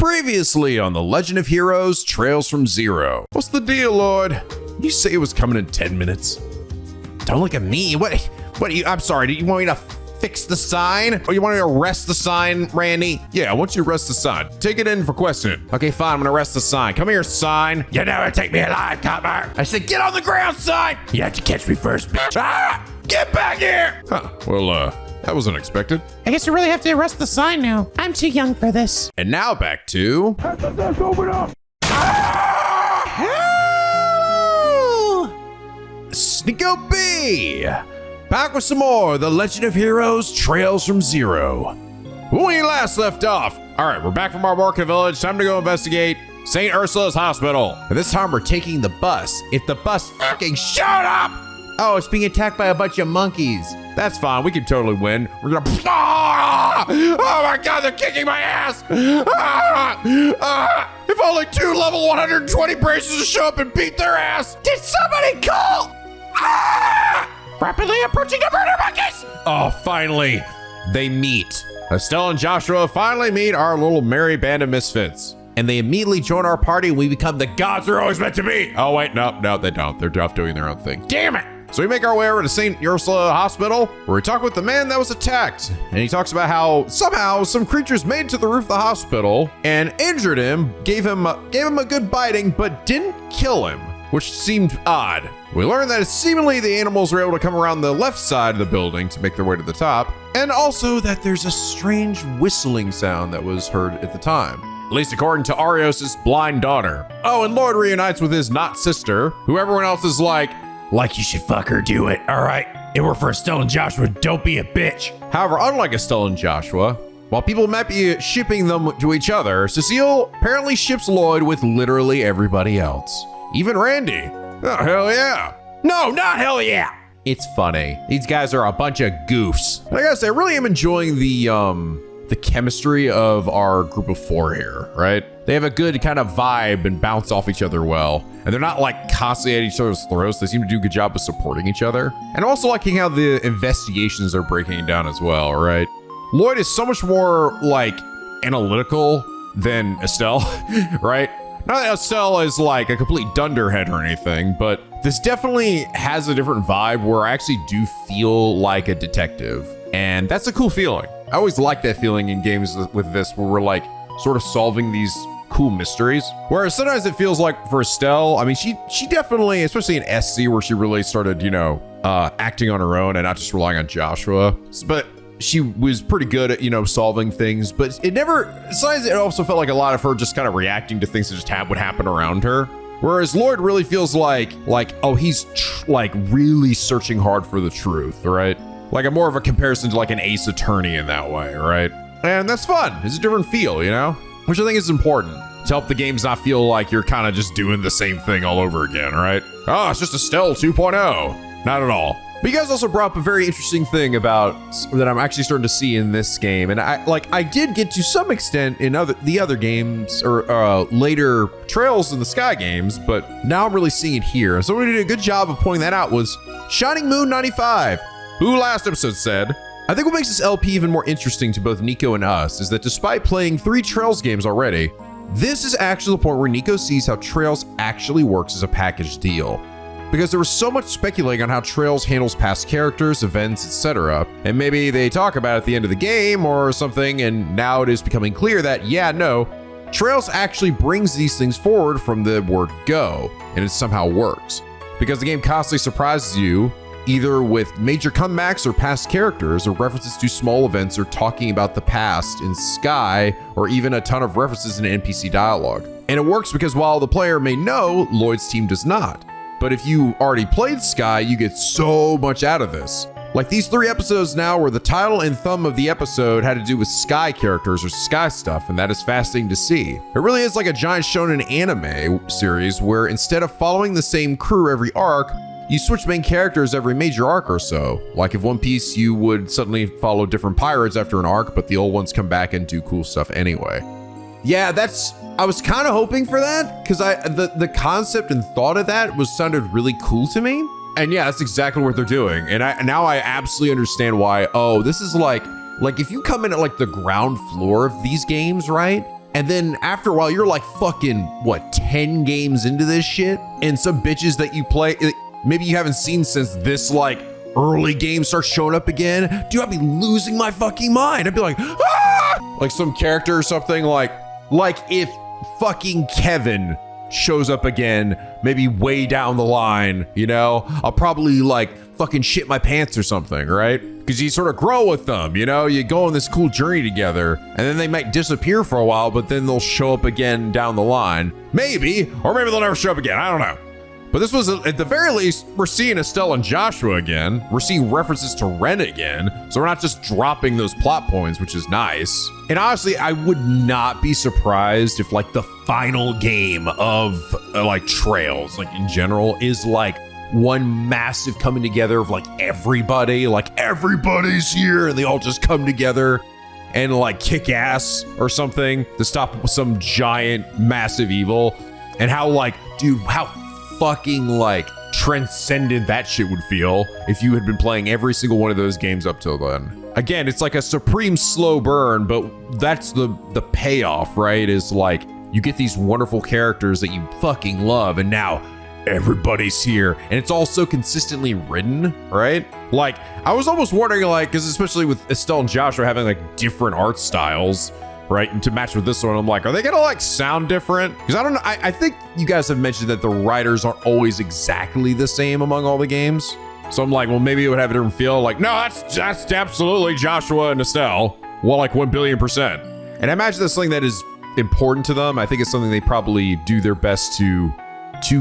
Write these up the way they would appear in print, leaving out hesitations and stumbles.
Previously on The Legend of Heroes Trails from Zero. What's the deal, Lloyd? You say it was coming in 10 minutes. Don't look at me. What do you, I'm sorry, do you want me to fix the sign? Or you want me to arrest the sign, Randy? Yeah, once you arrest the sign, take it in for questioning. Okay, fine, I'm gonna arrest the sign. Come here, sign. You never take me alive, copper. I said, get on the ground, sign. You have to catch me first, bitch. Ah, get back here. Huh, well, that was unexpected. I guess we really have to arrest the sign now. I'm too young for this. And now back to... Open up! NicoB! Back with some more The Legend of Heroes Trails from Zero. When we last left off, all right, we're back from our market village. Time to go investigate St. Ursula's hospital. And this time we're taking the bus. If the bus fucking showed up! Oh, it's being attacked by a bunch of monkeys. That's fine, we can totally win. We're gonna, oh my God, they're kicking my ass. If only 2 level 120 braces would show up and beat their ass. Did somebody call? Rapidly approaching the murder monkeys! Oh, finally, they meet. Estelle and Joshua finally meet our little merry band of misfits. And they immediately join our party and we become the gods they're always meant to be. Oh wait, no, they don't. They're off doing their own thing. Damn it! So we make our way over to St. Ursula Hospital, where we talk with the man that was attacked. And he talks about how somehow some creatures made it to the roof of the hospital and injured him, gave him a good biting, but didn't kill him, which seemed odd. We learned that seemingly the animals were able to come around the left side of the building to make their way to the top, and also that there's a strange whistling sound that was heard at the time. At least according to Arios' blind daughter. Oh, and Lloyd reunites with his not sister, who everyone else is like you should fuck her, do it, all right? It were for Estelle and Joshua, don't be a bitch. However, unlike Estelle and Joshua, while people might be shipping them to each other, Cecile apparently ships Lloyd with literally everybody else. Even Randy. Oh, hell yeah. No, not hell yeah. It's funny. These guys are a bunch of goofs. And I gotta say, I really am enjoying the chemistry of our group of 4 here, right? They have a good kind of vibe and bounce off each other well. And they're not like constantly at each other's throats. They seem to do a good job of supporting each other. And also liking how the investigations are breaking down as well, right? Lloyd is so much more like analytical than Estelle, right? Not that Estelle is like a complete dunderhead or anything, but this definitely has a different vibe where I actually do feel like a detective. And that's a cool feeling. I always like that feeling in games with this where we're like sort of solving these cool mysteries. Whereas sometimes it feels like for Estelle, I mean, she definitely, especially in SC where she really started, acting on her own and not just relying on Joshua. But she was pretty good at, solving things, but it never, sometimes it also felt like a lot of her just kind of reacting to things that just would happen around her. Whereas Lloyd really feels like, oh, he's really searching hard for the truth, right? Like a more of a comparison to like an Ace Attorney in that way, right? And that's fun. It's a different feel, which I think is important to help the games not feel like you're kind of just doing the same thing all over again, right? Oh, it's just Estelle 2.0. Not at all. But you guys also brought up a very interesting thing about that I'm actually starting to see in this game. And I did get to some extent in the other games or later Trails in the Sky games, but now I'm really seeing it here. And someone who did a good job of pointing that out was Shining Moon 95, who last episode said, I think what makes this LP even more interesting to both Nico and us is that despite playing 3 Trails games already, this is actually the point where Nico sees how Trails actually works as a package deal. Because there was so much speculating on how Trails handles past characters, events, etc. And maybe they talk about it at the end of the game or something, and now it is becoming clear that, Trails actually brings these things forward from the word go, and it somehow works. Because the game constantly surprises you, either with major comebacks or past characters, or references to small events, or talking about the past in Sky, or even a ton of references in NPC dialogue. And it works because while the player may know, Lloyd's team does not. But if you already played Sky, you get so much out of this. Like these 3 episodes now where the title and thumb of the episode had to do with Sky characters or Sky stuff, and that is fascinating to see. It really is like a giant shonen anime series where instead of following the same crew every arc, you switch main characters every major arc or so. Like if One Piece, you would suddenly follow different pirates after an arc, but the old ones come back and do cool stuff anyway. Yeah, I was kind of hoping for that because the concept and thought of that sounded really cool to me. And yeah, that's exactly what they're doing. And now I absolutely understand why. Oh, this is like if you come in at like the ground floor of these games, right? And then after a while, you're like fucking, what, 10 games into this shit? And some bitches that you play, maybe you haven't seen since this like early game starts showing up again. Dude, I'd be losing my fucking mind. I'd be like, ah! Like some character or something like if fucking Kevin shows up again, maybe way down the line, you know, I'll probably like fucking shit my pants or something, right? Because you sort of grow with them, you know, you go on this cool journey together, and then they might disappear for a while, but then they'll show up again down the line. Maybe, or maybe they'll never show up again. I don't know. But this was, at the very least, we're seeing Estelle and Joshua again. We're seeing references to Ren again. So we're not just dropping those plot points, which is nice. And honestly, I would not be surprised if like the final game of like Trails, like in general, is like one massive coming together of like everybody's here and they all just come together and like kick ass or something to stop some giant massive evil. And how like, dude, how fucking like transcendent that shit would feel if you had been playing every single one of those games up till then. Again, it's like a supreme slow burn, but that's the payoff, right? Is like you get these wonderful characters that you fucking love, and now everybody's here, and it's all so consistently written, right? Like I was almost wondering, like, because especially with Estelle and Joshua having like different art styles, right, and to match with this one, I'm like, are they gonna like sound different? Because I don't know. I think you guys have mentioned that the writers aren't always exactly the same among all the games. So I'm like, well, maybe it would have a different feel. Like, no, that's absolutely Joshua and Estelle. Well, like 1,000,000,000%. And I imagine that's something that is important to them. I think it's something they probably do their best to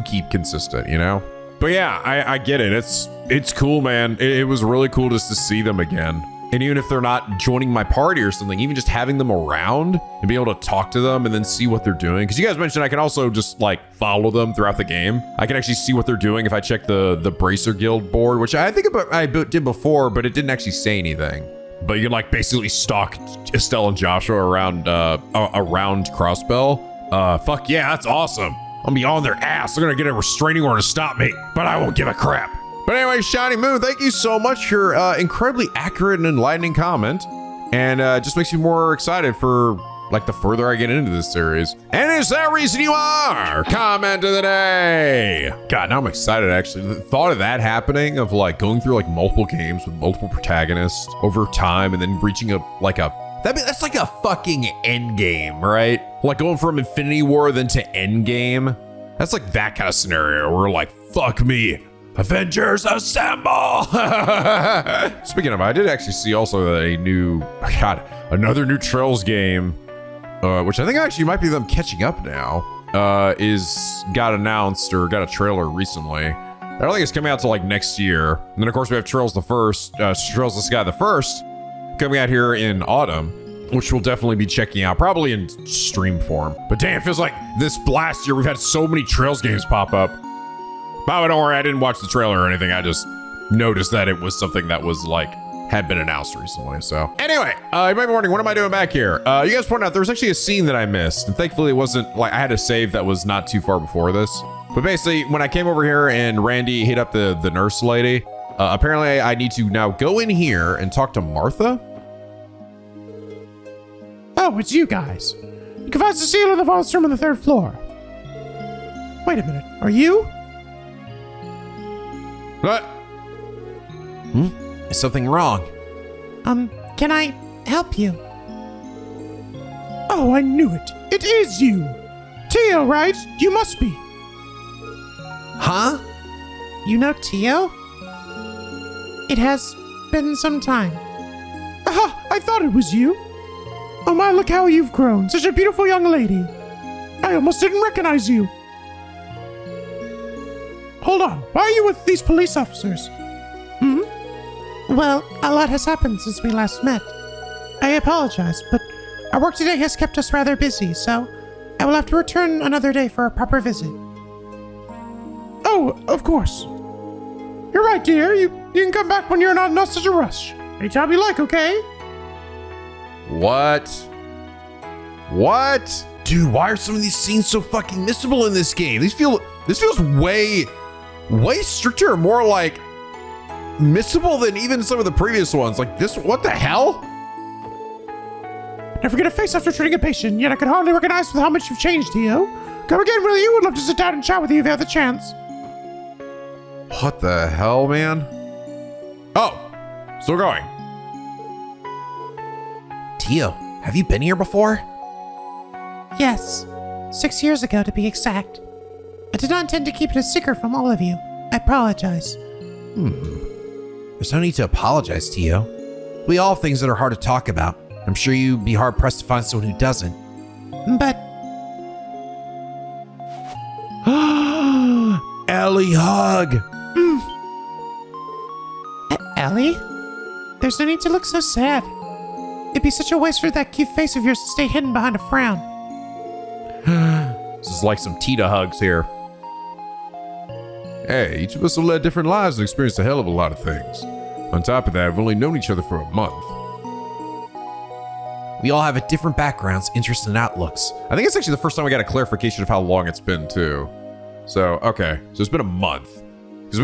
keep consistent, you know? But yeah, I get it. It's cool, man. It was really cool just to see them again. And even if they're not joining my party or something, even just having them around and be able to talk to them and then see what they're doing. Because you guys mentioned I can also just like follow them throughout the game. I can actually see what they're doing if I check the Bracer Guild board, which I think I did before, but it didn't actually say anything. But you can like basically stalk Estelle and Joshua around Crossbell. Fuck yeah, that's awesome. I'm gonna be on their ass. They're gonna get a restraining order to stop me, but I won't give a crap. But anyway, Shiny Moon, thank you so much for your incredibly accurate and enlightening comment. And just makes me more excited for like the further I get into this series. And is that reason you are? Comment of the day. God, now I'm excited actually. The thought of that happening, of like going through like multiple games with multiple protagonists over time and then reaching that's like a fucking end game, right? Like going from Infinity War then to end game. That's like that kind of scenario where like, fuck me. Avengers assemble! Speaking of, I did actually see also another new Trails game, which I think actually might be them catching up now, got announced or got a trailer recently. I don't think it's coming out till like next year. And then of course we have Trails the Sky the First coming out here in autumn, which we'll definitely be checking out, probably in stream form. But damn, it feels like this last year we've had so many Trails games pop up. But don't worry, I didn't watch the trailer or anything. I just noticed that it was something that was like, had been announced recently. So anyway, you might be wondering, what am I doing back here? You guys pointed out there was actually a scene that I missed. And thankfully it wasn't like I had a save that was not too far before this. But basically when I came over here and Randy hit up the nurse lady, apparently I need to now go in here and talk to Martha. Oh, it's you guys. You can find the seal of the vault's room on the 3rd floor. Wait a minute, are you? What? Is something wrong? Can I help you? Oh, I knew it. It is you. Tio, right? You must be. Huh? You know Tio? It has been some time. Aha, I thought it was you. Oh my, look how you've grown. Such a beautiful young lady. I almost didn't recognize you. Hold on, why are you with these police officers? Well, a lot has happened since we last met. I apologize, but our work today has kept us rather busy, so I will have to return another day for a proper visit. Oh, of course. You're right, dear. You can come back when you're not in such a rush. Anytime you like, okay? What? Dude, why are some of these scenes so fucking missable in this game? This feels way stricter, more like missable than even some of the previous ones. Like this, what the hell? Never get a face after treating a patient, yet I can hardly recognize with how much you've changed, Tio. Come again, will you? Would love to sit down and chat with you if you have the chance. What the hell, man? Oh, still going. Tio, have you been here before? Yes, 6 years ago to be exact. I did not intend to keep it a secret from all of you. I apologize. There's no need to apologize, Tio. We all have things that are hard to talk about. I'm sure you'd be hard-pressed to find someone who doesn't. But Elie, hug! Elie? There's no need to look so sad. It'd be such a waste for that cute face of yours to stay hidden behind a frown. This is like some Tita hugs here. Hey, each of us have led different lives and experienced a hell of a lot of things. On top of that, we've only known each other for a month. We all have different backgrounds, interests, and outlooks. I think it's actually the first time we got a clarification of how long it's been, too. So, okay. So it's been a month. Because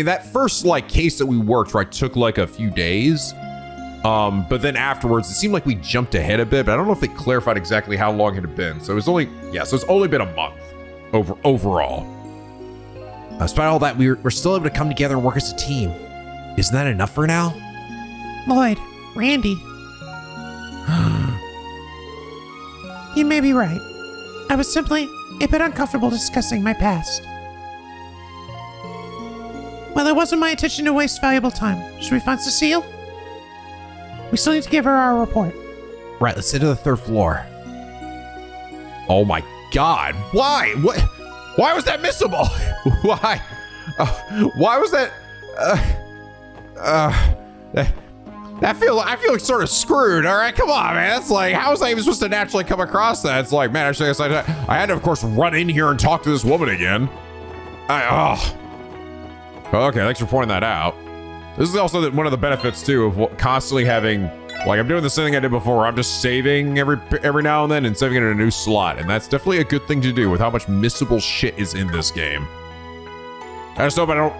that first, case that we worked, right, took, a few days. But then afterwards, it seemed like we jumped ahead a bit, but I don't know if they clarified exactly how long it had been. So it's only been a month overall. Despite all that, we're still able to come together and work as a team. Isn't that enough for now? Lloyd, Randy. You may be right. I was simply a bit uncomfortable discussing my past. Well, it wasn't my intention to waste valuable time. Should we find Cecile? We still need to give her our report. Right, let's head to the 3rd floor. Oh my god. Why? What? Why was that missable? Why? Why was that? I feel sort of screwed. All right, come on, man. It's like, how was I even supposed to naturally come across that? It's like, man, actually, I had to, of course, run in here and talk to this woman again. Okay, thanks for pointing that out. This is also one of the benefits too of constantly having, I'm doing the same thing I did before. I'm just saving every now and then and saving it in a new slot, and that's definitely a good thing to do with how much missable shit is in this game. I just hope I don't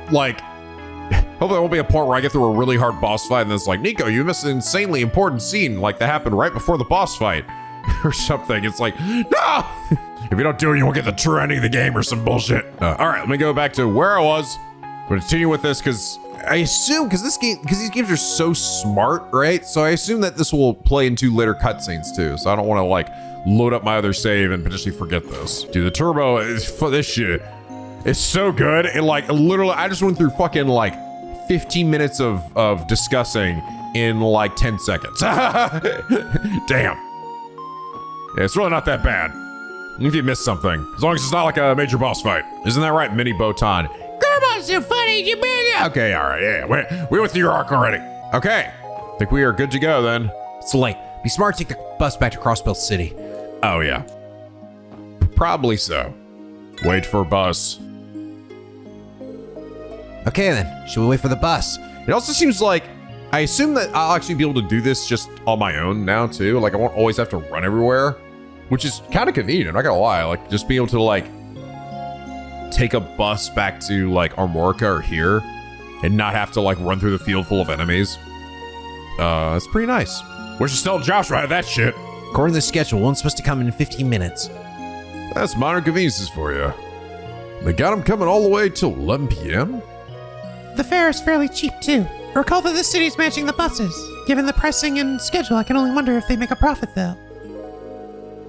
hopefully there won't be a point where I get through a really hard boss fight and it's like, Nico, you missed an insanely important scene that happened right before the boss fight or something. It's like, no! If you don't do it, you won't get the true ending of the game or some bullshit. All right, let me go back to where I was. I'm gonna continue with this because I assume, because these games are so smart, right? So I assume that this will play into later cutscenes too. So I don't want to load up my other save and potentially forget this. Dude, the turbo is for this shit. It's so good. And literally, I just went through fucking 15 minutes of discussing in 10 seconds. Damn. Yeah, it's really not that bad. If you missed something, as long as it's not a major boss fight. Isn't that right, Mini Botan? Come on, so funny, you made it. Okay, all right, yeah, we went through your arc already. Okay, I think we are good to go then. So be smart to take the bus back to Crossbell City. Oh yeah, probably so. Wait for bus. Okay then, should we wait for the bus? It also seems like, I assume that I'll actually be able to do this just on my own now too. I won't always have to run everywhere, which is kind of convenient, I'm not gonna lie. Just be able to take a bus back to Armorica or here and not have to run through the field full of enemies. That's pretty nice. Where's just tell Joshua how that shit? According to the schedule, one's supposed to come in 15 minutes. That's minor conveniences for you. They got him coming all the way till 11 p.m.? The fare is fairly cheap too. Recall that the city's matching the buses. Given the pricing and schedule, I can only wonder if they make a profit though.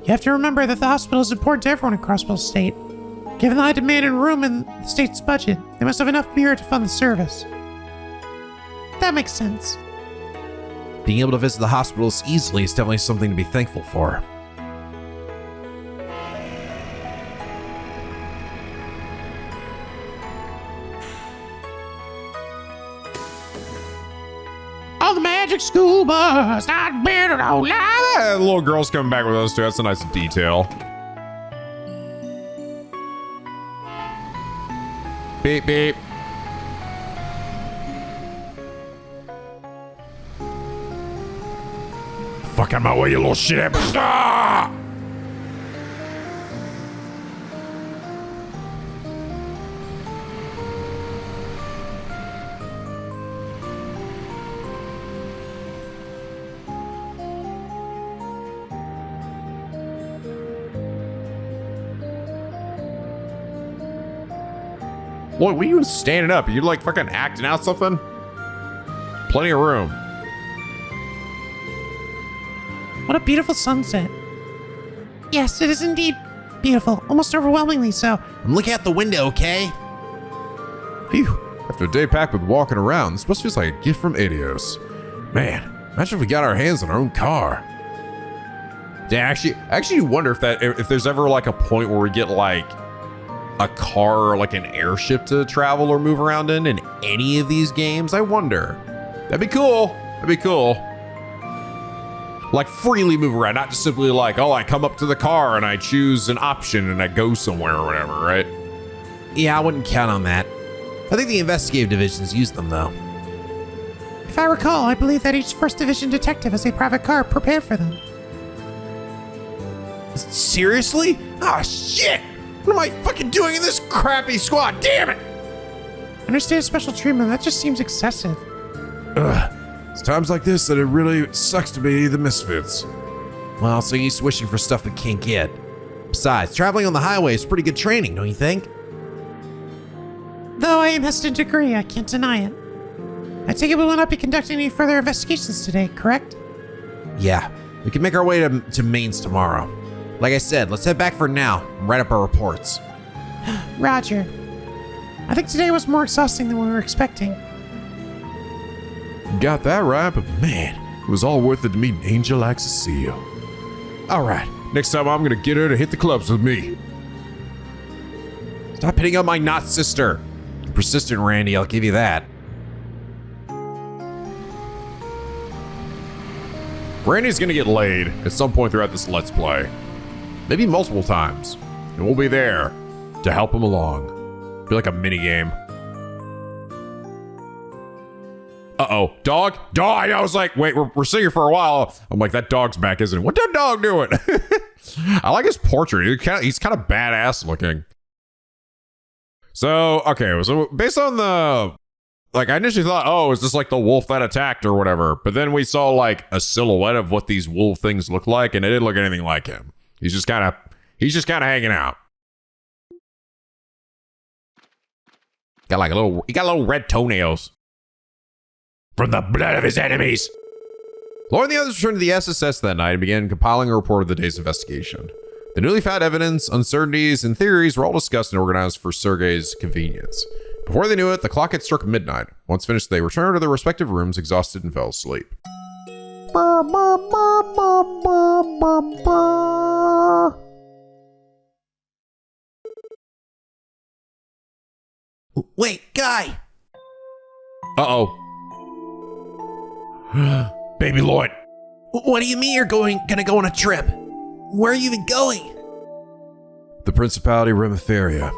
You have to remember that the hospital is important to everyone in Crossbell State. Given the high demand and room in the state's budget, they must have enough beer to fund the service. That makes sense. Being able to visit the hospitals easily is definitely something to be thankful for. On the magic school bus, I've been it all night. The little girl's coming back with us too. That's a nice detail. Beep, beep. Fuck out of my way, you little shit. Ah! Lloyd, what are you even standing up? Are you like fucking acting out something? Plenty of room. What a beautiful sunset. Yes, it is indeed beautiful, almost overwhelmingly so. I'm looking out the window, okay? Phew. After a day packed with walking around, this must feel like a gift from Adios. Man, imagine if we got our hands on our own car. Yeah, actually wonder if there's ever like a point where we get like a car or like an airship to travel or move around in any of these games. I wonder. That'd be cool. That'd be cool. Like freely move around, not just simply like, oh, I come up to the car and I choose an option and I go somewhere or whatever, right? Yeah, I wouldn't count on that. I think the investigative divisions use them, though. If I recall, I believe that each 1st Division detective has a private car prepared for them. Seriously? Ah, shit! What am I fucking doing in this crappy squad? Damn it! Understand special treatment, that just seems excessive. Ugh. It's times like this that it really sucks to be the misfits. Well, so you're used to wishing for stuff we can't get. Besides, traveling on the highway is pretty good training, don't you think? Though I am hesitant to agree, I can't deny it. I take it we will not be conducting any further investigations today, correct? Yeah, we can make our way to Mainz tomorrow. Like I said, let's head back for now and write up our reports. Roger. I think today was more exhausting than we were expecting. You got that right, but man, it was all worth it to meet an angel like Cecile. All right, next time I'm gonna get her to hit the clubs with me. Stop hitting on my not sister. You're persistent, Randy, I'll give you that. Randy's gonna get laid at some point throughout this Let's Play. Maybe multiple times. And we'll be there to help him along. Be like a mini game. Uh-oh, dog? Dog! I was like, wait, we're sitting here for a while. I'm like, that dog's back, isn't it? What's that dog doing? I like his portrait. He's kind of badass looking. So, okay, so based on the... Like, I initially thought, oh, is this like the wolf that attacked or whatever? But then we saw like a silhouette of what these wolf things look like, and it didn't look anything like him. He's just kind of hanging out. He got little red toenails. From the blood of his enemies. Lloyd and the others returned to the SSS that night and began compiling a report of the day's investigation. The newly found evidence, uncertainties, and theories were all discussed and organized for Sergei's convenience. Before they knew it, the clock had struck midnight. Once finished, they returned to their respective rooms, exhausted, and fell asleep. Wait, Guy! Uh-oh. Baby Lloyd. What do you mean you're gonna go on a trip? Where are you even going? The Principality of Remetheria.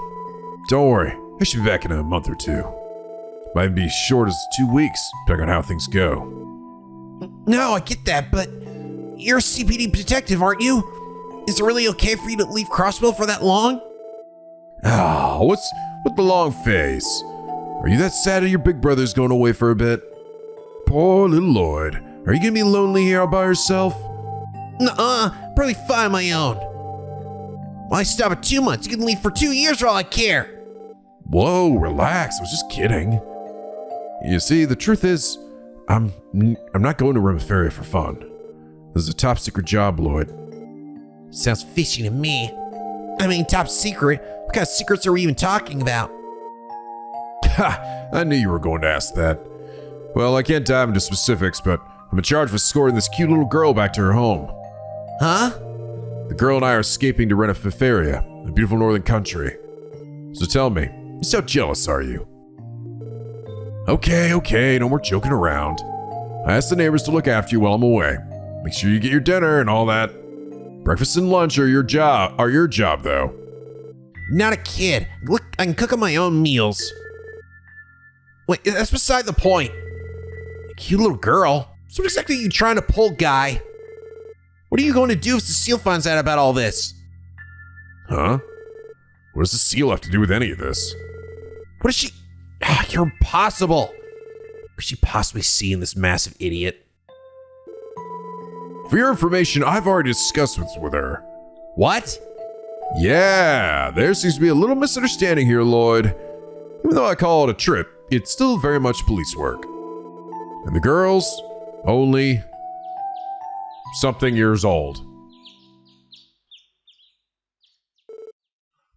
Don't worry, I should be back in a month or two. Might be short as 2 weeks, depending on how things go. No, I get that, but you're a CPD detective, aren't you? Is it really okay for you to leave Crossbell for that long? Ah, what's with the long face? Are you that sad that your big brother's going away for a bit? Poor little Lloyd. Are you gonna be lonely here all by yourself? Nuh-uh, probably fine on my own. Why stop at 2 months? You can leave for 2 years for all I care. Whoa, relax. I was just kidding. You see, the truth is, I'm not going to Remetheria for fun. This is a top secret job, Lloyd. Sounds fishy to me. I mean, top secret? What kind of secrets are we even talking about? Ha! I knew you were going to ask that. Well, I can't dive into specifics, but I'm in charge of escorting this cute little girl back to her home. Huh? The girl and I are escaping to Remetheria, a beautiful northern country. So tell me, just how jealous are you? Okay, no more joking around. I asked the neighbors to look after you while I'm away. Make sure you get your dinner and all that. Breakfast and lunch are your job, though. Not a kid. Look, I can cook on my own meals. Wait, that's beside the point. Cute little girl. So what exactly are you trying to pull, Guy? What are you going to do if Cecile finds out about all this? Huh? What does the seal have to do with any of this? What is she... you're impossible. What could she possibly see in this massive idiot? For your information, I've already discussed this with her. What? Yeah, there seems to be a little misunderstanding here, Lloyd. Even though I call it a trip, it's still very much police work. And the girl's only something years old.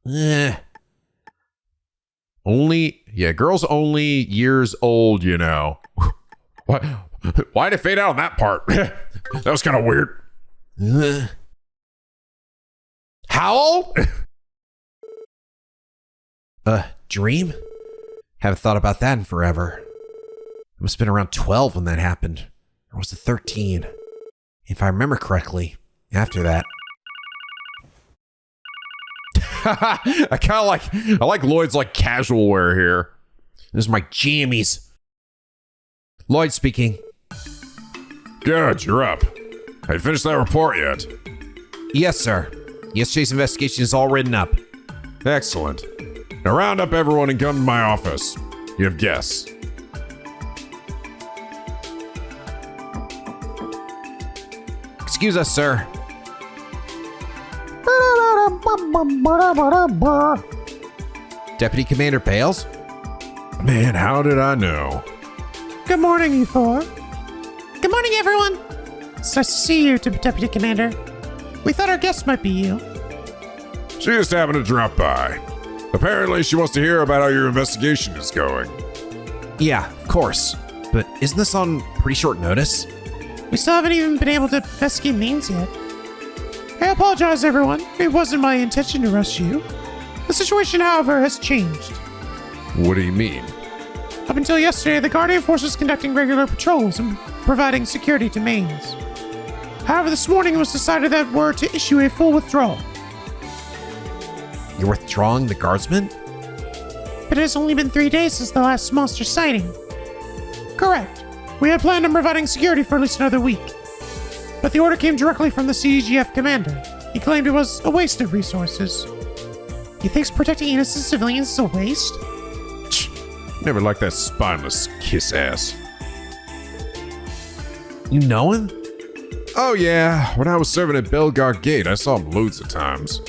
Girl's only years old, you know. Why'd it fade out on that part? That was kind of weird. How old? Dream? Haven't thought about that in forever. I must have been around 12 when that happened. Or was it 13? If I remember correctly, after that. I like Lloyd's like casual wear here. This is my jammies. Lloyd speaking. Good, you're up. Have you finished that report yet? Yes, sir. Yesterday's investigation is all written up. Excellent. Now round up everyone and come to my office. You have guests. Excuse us, sir. Deputy Commander Bales? Man, how did I know? Good morning, E4. Good morning, everyone. It's nice to see you, Deputy Commander. We thought our guest might be you. She just happened to drop by. Apparently, she wants to hear about how your investigation is going. Yeah, of course. But isn't this on pretty short notice? We still haven't even been able to investigate names yet. I apologize, everyone. It wasn't my intention to rush you. The situation, however, has changed. What do you mean? Up until yesterday, the Guardian Force was conducting regular patrols and providing security to mains. However, this morning it was decided that we're to issue a full withdrawal. You're withdrawing the guardsmen? But it has only been 3 days since the last monster sighting. Correct. We had planned on providing security for at least another week. But the order came directly from the CGF commander. He claimed it was a waste of resources. He thinks protecting innocent civilians is a waste? Never liked that spineless kiss ass. You know him? Oh yeah, when I was serving at Belgar Gate, I saw him loads of times.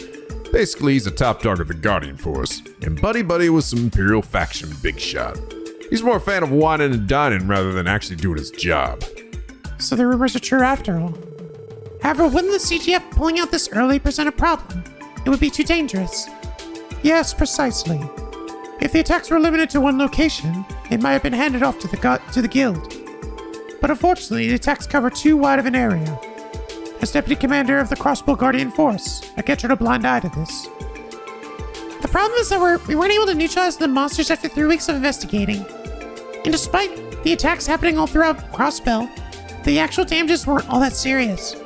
Basically, he's a top dog of the Guardian Force, and buddy with some Imperial faction big shot. He's more a fan of whining and dining rather than actually doing his job. So the rumors are true after all. However, wouldn't the CGF pulling out this early present a problem? It would be too dangerous. Yes, precisely. If the attacks were limited to one location, it might have been handed off to the guild. But unfortunately, the attacks cover too wide of an area. As Deputy Commander of the Crossbell Guardian Force, I can't turn a blind eye to this. The problem is that we weren't able to neutralize the monsters after 3 weeks of investigating. And despite the attacks happening all throughout Crossbell, the actual damages weren't all that serious.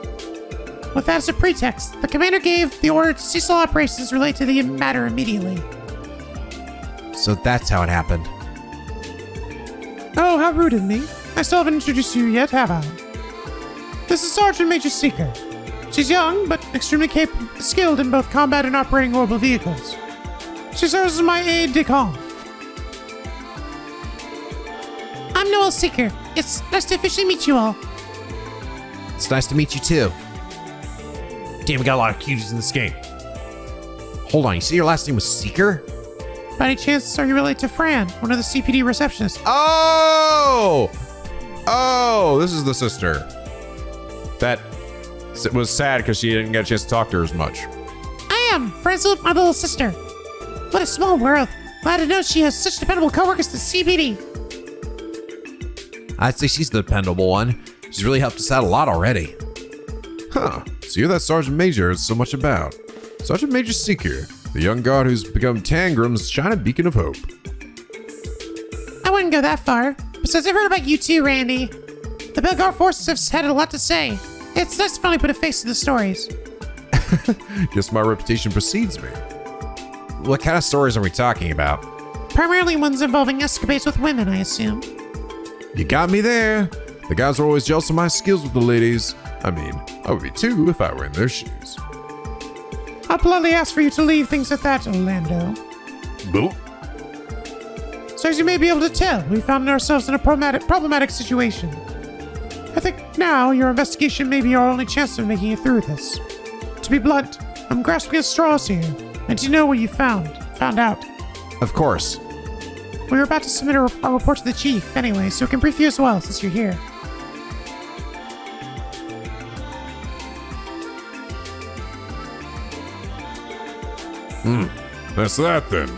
With that as a pretext, the commander gave the order to cease all operations related to the matter immediately. So that's how it happened. Oh, how rude of me. I still haven't introduced you yet, have I? This is Sergeant Major Seeker. She's young, but extremely skilled in both combat and operating orbital vehicles. She serves as my aide-de-camp. I'm Noel Seeker. It's nice to officially meet you all. It's nice to meet you too. Damn, we got a lot of cuties in this game. Hold on, you say your last name was Seeker? By any chance, are you related to Fran, one of the CPD receptionists? Oh, this is the sister. That was sad because she didn't get a chance to talk to her as much. I am. Fran's my little sister. What a small world. Glad to know she has such dependable coworkers to CPD. I'd say she's the dependable one. She's really helped us out a lot already. Huh. So you're that Sergeant Major is so much about. Sergeant Major Seeker, the young guard who's become Tangram's shining beacon of hope. I wouldn't go that far. Besides, I've heard about you too, Randy. The Belgar forces have had a lot to say. It's nice to finally put a face to the stories. Guess my reputation precedes me. What kind of stories are we talking about? Primarily ones involving escapades with women, I assume. You got me there. The guys are always jealous of my skills with the ladies. I mean, I would be too if I were in their shoes. I'll politely ask for you to leave things at that, Orlando. Boop. So as you may be able to tell, we found ourselves in a problematic situation. I think now your investigation may be our only chance of making it through this. To be blunt, I'm grasping at straws here, and to know what you found out. Of course. We were about to submit a report to the chief anyway, so we can brief you as well since you're here. That's that then.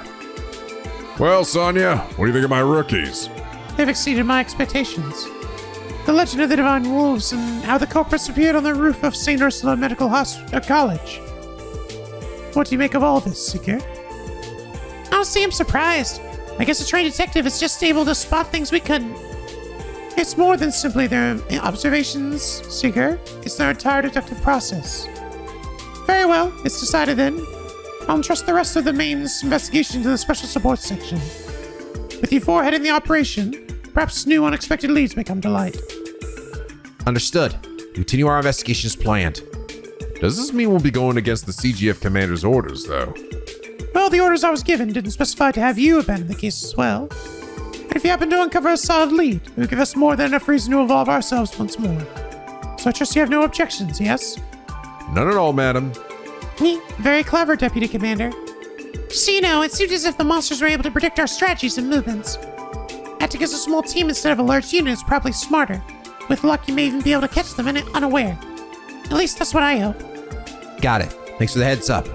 Well, Sonia, what do you think of my rookies? They've exceeded my expectations. The legend of the Divine Wolves and how the culprits appeared on the roof of St. Ursula Medical College. What do you make of all this, Seeker? Honestly, I'm surprised. I guess a trained detective is just able to spot things we couldn't. It's more than simply their observations, Seeker. It's their entire deductive process. Very well, it's decided then. I'll entrust the rest of the main's investigation to the Special Support Section. With you four heading the operation, perhaps new unexpected leads may come to light. Understood. Continue our investigation as planned. Does this mean we'll be going against the CGF commander's orders, though? Well, the orders I was given didn't specify to have you abandon the case as well. And if you happen to uncover a solid lead, it will give us more than enough reason to involve ourselves once more. So I trust you have no objections, yes? None at all, madam. Very clever, Deputy Commander. So you know, it seemed as if the monsters were able to predict our strategies and movements. Acting as a small team instead of a large unit is probably smarter. With luck, you may even be able to catch them unaware. At least that's what I hope. Got it. Thanks for the heads up.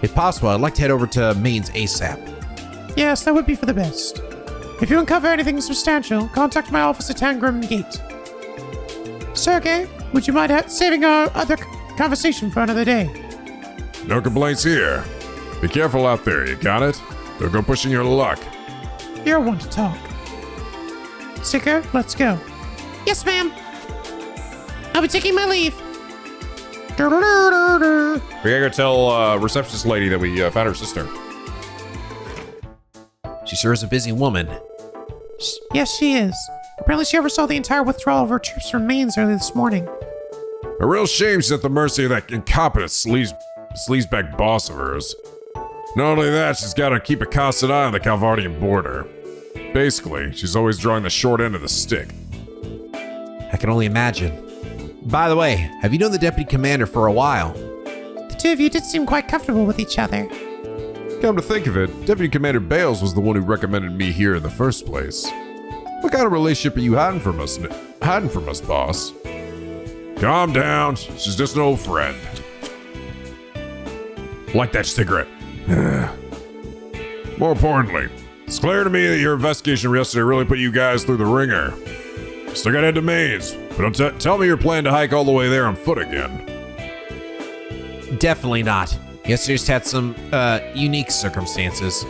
If possible, I'd like to head over to Maine's ASAP. Yes, that would be for the best. If you uncover anything substantial, contact my office at Tangram Gate. Sergey, would you mind saving our other conversation for another day? No complaints here. Be careful out there, you got it? Don't go pushing your luck. You're one to talk. Seeker, let's go. Yes, ma'am. I'll be taking my leave. We gotta go tell receptionist lady that we found her sister. She sure is a busy woman. Yes, she is. Apparently she oversaw the entire withdrawal of her troops from Mainz early this morning. A real shame she's at the mercy of that incompetent sleazeback boss of hers. Not only that, she's got to keep a constant eye on the Calvardian border. Basically, she's always drawing the short end of the stick. I can only imagine. By the way, have you known the Deputy Commander for a while? The two of you did seem quite comfortable with each other. Come to think of it, Deputy Commander Bales was the one who recommended me here in the first place. What kind of relationship are you hiding from us, boss? Calm down, she's just an old friend. Like that cigarette. More importantly, it's clear to me that your investigation yesterday really put you guys through the ringer. Still gotta head to Mainz, but don't tell me you're planning to hike all the way there on foot again. Definitely not. Yesterday just had some, unique circumstances.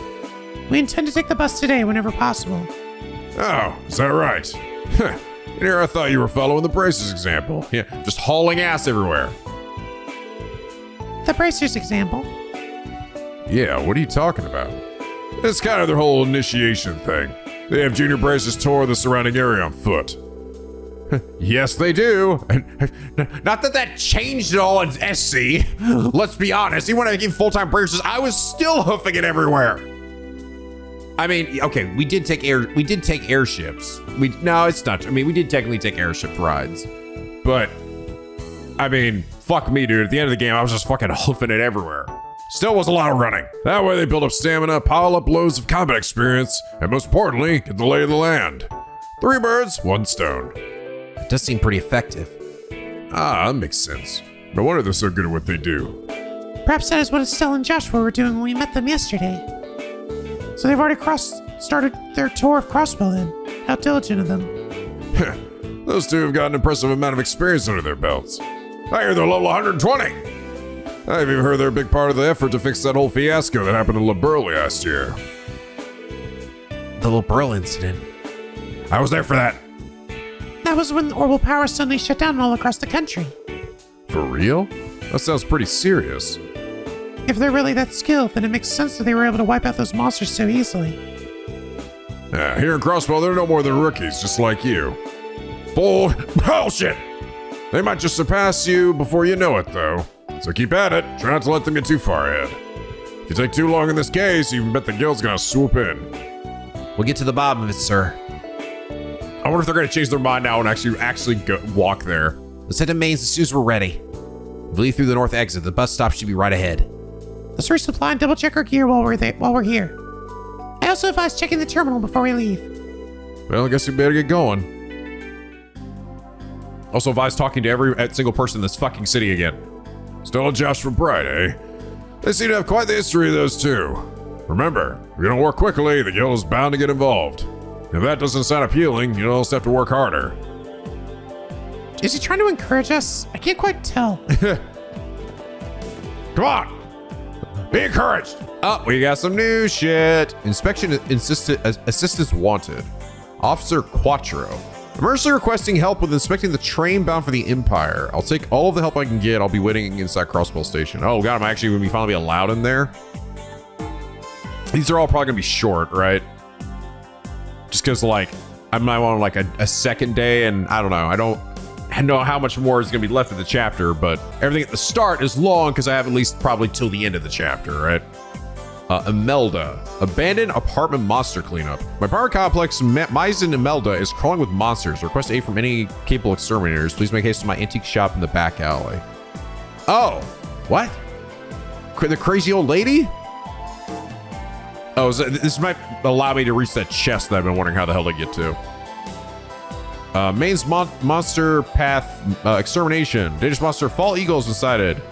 We intend to take the bus today whenever possible. Oh, is that right? And here I thought you were following the braces example. Yeah, just hauling ass everywhere. The bracers example. Yeah, what are you talking about? It's kind of their whole initiation thing. They have junior bracers tour the surrounding area on foot. Yes, they do. Not that changed at all in SC. Let's be honest. Even when I became full-time bracers, I was still hoofing it everywhere. I mean, okay, we did take airships. No, it's not. I mean, we did technically take airship rides. But, I mean, fuck me, dude. At the end of the game, I was just fucking hoofing it everywhere. Still was a lot of running. That way they build up stamina, pile up loads of combat experience, and most importantly, get the lay of the land. 3 birds, 1 stone. It does seem pretty effective. Ah, that makes sense. No wonder they're so good at what they do. Perhaps that is what Estelle and Joshua were doing when we met them yesterday. So they've already started their tour of Crossbell then. How diligent of them. Those two have got an impressive amount of experience under their belts. I hear they're level 120. I've even heard they're a big part of the effort to fix that whole fiasco that happened in Le Burley last year. The little Burl incident. I was there for that. That was when orbital power suddenly shut down all across the country. For real? That sounds pretty serious. If they're really that skilled, then it makes sense that they were able to wipe out those monsters so easily. Here in Crossbell, they're no more than rookies, just like you. Bullshit! They might just surpass you before you know it, though. So keep at it. Try not to let them get too far ahead. If you take too long in this case, you can bet the guild's gonna swoop in. We'll get to the bottom of it, sir. I wonder if they're gonna change their mind now and actually go walk there. Let's head to Mainz as soon as we're ready. We'll leave through the north exit. The bus stop should be right ahead. Let's resupply and double check our gear while we're here. I also advise checking the terminal before we leave. Well, I guess we better get going. Also advise talking to every single person in this fucking city again. Still a Josh from Bright, eh? They seem to have quite the history of those two. Remember, if you don't work quickly, the guild is bound to get involved. If that doesn't sound appealing, you'll just have to work harder. Is he trying to encourage us? I can't quite tell. Come on! Be encouraged! Oh, we got some new shit. Inspection assistance wanted. Officer Quattro. Emergency requesting help with inspecting the train bound for the Empire. I'll take all of the help I can get. I'll be waiting inside Crossbell Station. Oh god, I'm actually going to finally be allowed in there. These are all probably going to be short, right? Just because, like, I might want like a second day, and I don't know. I don't know how much more is going to be left of the chapter, but everything at the start is long because I have at least probably till the end of the chapter, right? Imelda. Abandoned apartment monster cleanup. My apartment complex, Maizen Imelda, is crawling with monsters. Request aid from any capable exterminators. Please make haste to my antique shop in the back alley. Oh, what? The crazy old lady? Oh, this might allow me to reach that chest that I've been wondering how the hell to get to. Main's monster path extermination. Dangerous monster fall eagles incited.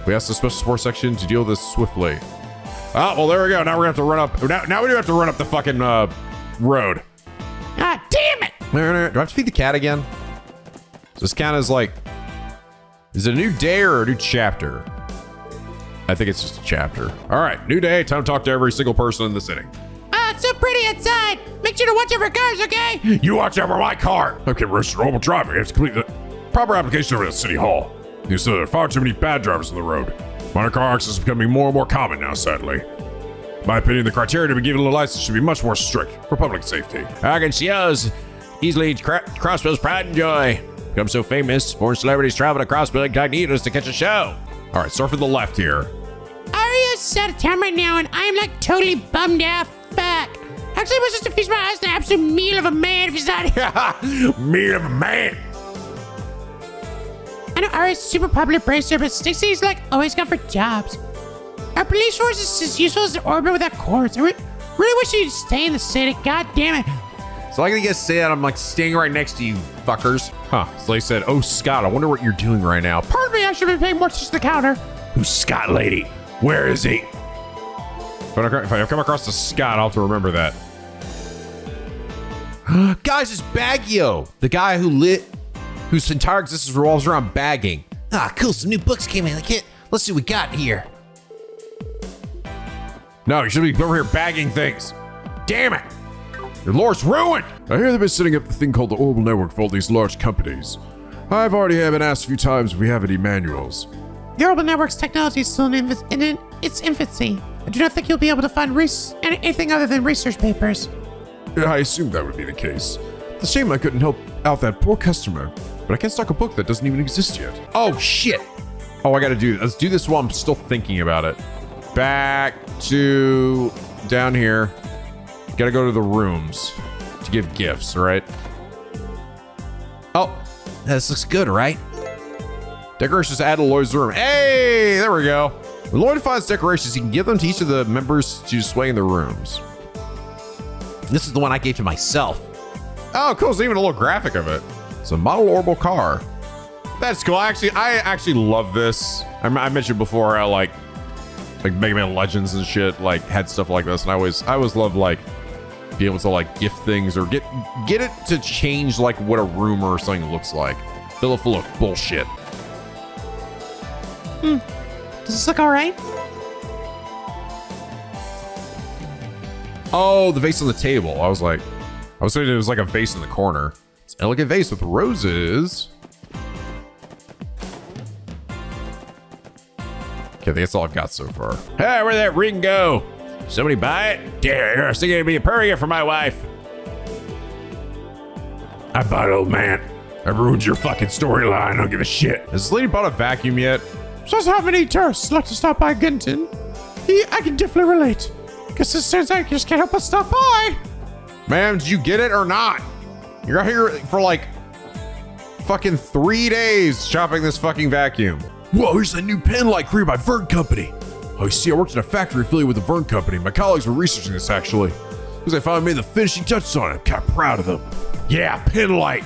We asked the special support section to deal with this swiftly. Oh, well, there we go. Now we're gonna have to run up. Now we do have to run up the fucking road. Ah, damn it! Do I have to feed the cat again? So this count as like, is it a new day or a new chapter? I think it's just a chapter. All right, new day. Time to talk to every single person in the city. Ah, it's so pretty outside. Make sure to watch out for cars, okay? You watch out for my car! Okay, register normal driving. You have to complete the proper application over at City Hall. You said there are far too many bad drivers on the road. Minor car accidents is becoming more and more common now, sadly. In my opinion, the criteria to be given a license should be much more strict for public safety. I can see us easily Crossbell's pride and joy. Become so famous, foreign celebrities travel to Crossbell incognitos to catch a show. All right, start from the left here. Arya's out of town right now, and I'm like totally bummed out. Fuck. Actually, I was just to feast my eyes on an absolute meal of a man if he's not here. Meal of a man! I know Arya's super popular bracer, but Stixie's like always gone for jobs. Our police force is as useful as an orbit without cords. I really wish you'd stay in the city. God damn it. So I get to say that I'm like standing right next to you, fuckers. Huh? So they said, "Oh Scott, I wonder what you're doing right now." Pardon me, I should be paying more attention to the counter. Who's Scott, lady? Where is he? If I come across the Scott, I'll have to remember that. Guys, it's Baggio, the guy whose entire existence revolves around bagging. Ah, cool. Some new books came in. Let's see what we got here. No, you should be over here bagging things. Damn it! Your lore's ruined! I hear they've been setting up the thing called the Orbital Network for all these large companies. I've already been asked a few times if we have any manuals. The Orbital Network's technology is still in its infancy. I do not think you'll be able to find anything other than research papers. I assumed that would be the case. It's a shame I couldn't help out that poor customer, but I can't stock a book that doesn't even exist yet. Oh shit! Oh, I gotta do this. Let's do this while I'm still thinking about it. Back to down here. Gotta go to the rooms to give gifts, right? Oh, this looks good, right? Decorations added to Lloyd's room. Hey, there we go. When Lloyd finds decorations, he can give them to each of the members to display in their rooms. This is the one I gave to myself. Oh, cool. There's even a little graphic of it. It's a model orbital car. That's cool. I actually love this. I mentioned before how like Mega Man Legends and shit like had stuff like this, and I always loved like being able to like gift things or get it to change like what a room or something looks like. Fill it full of bullshit. Does this look alright? Oh, the vase on the table. I was thinking it was like a vase in the corner. It's an elegant vase with roses. Okay, that's all I've got so far. Hey, where'd that ring go? Somebody buy it? Yeah, I was thinking it'd be a perfect gift for my wife. I bought it, old man. I ruined your fucking storyline. I don't give a shit. Has this lady bought a vacuum yet? Just how many tourists like to stop by Ginton? I can definitely relate. Guess it turns out you just can't help but stop by. Ma'am, did you get it or not? You're out here for like fucking 3 days shopping this fucking vacuum. Whoa, here's that new pen light created by Vern Company. Oh, you see, I worked in a factory affiliated with the Vern Company. My colleagues were researching this, actually. Because I finally made the finishing touches on it. I'm kind of proud of them. Yeah, pin light.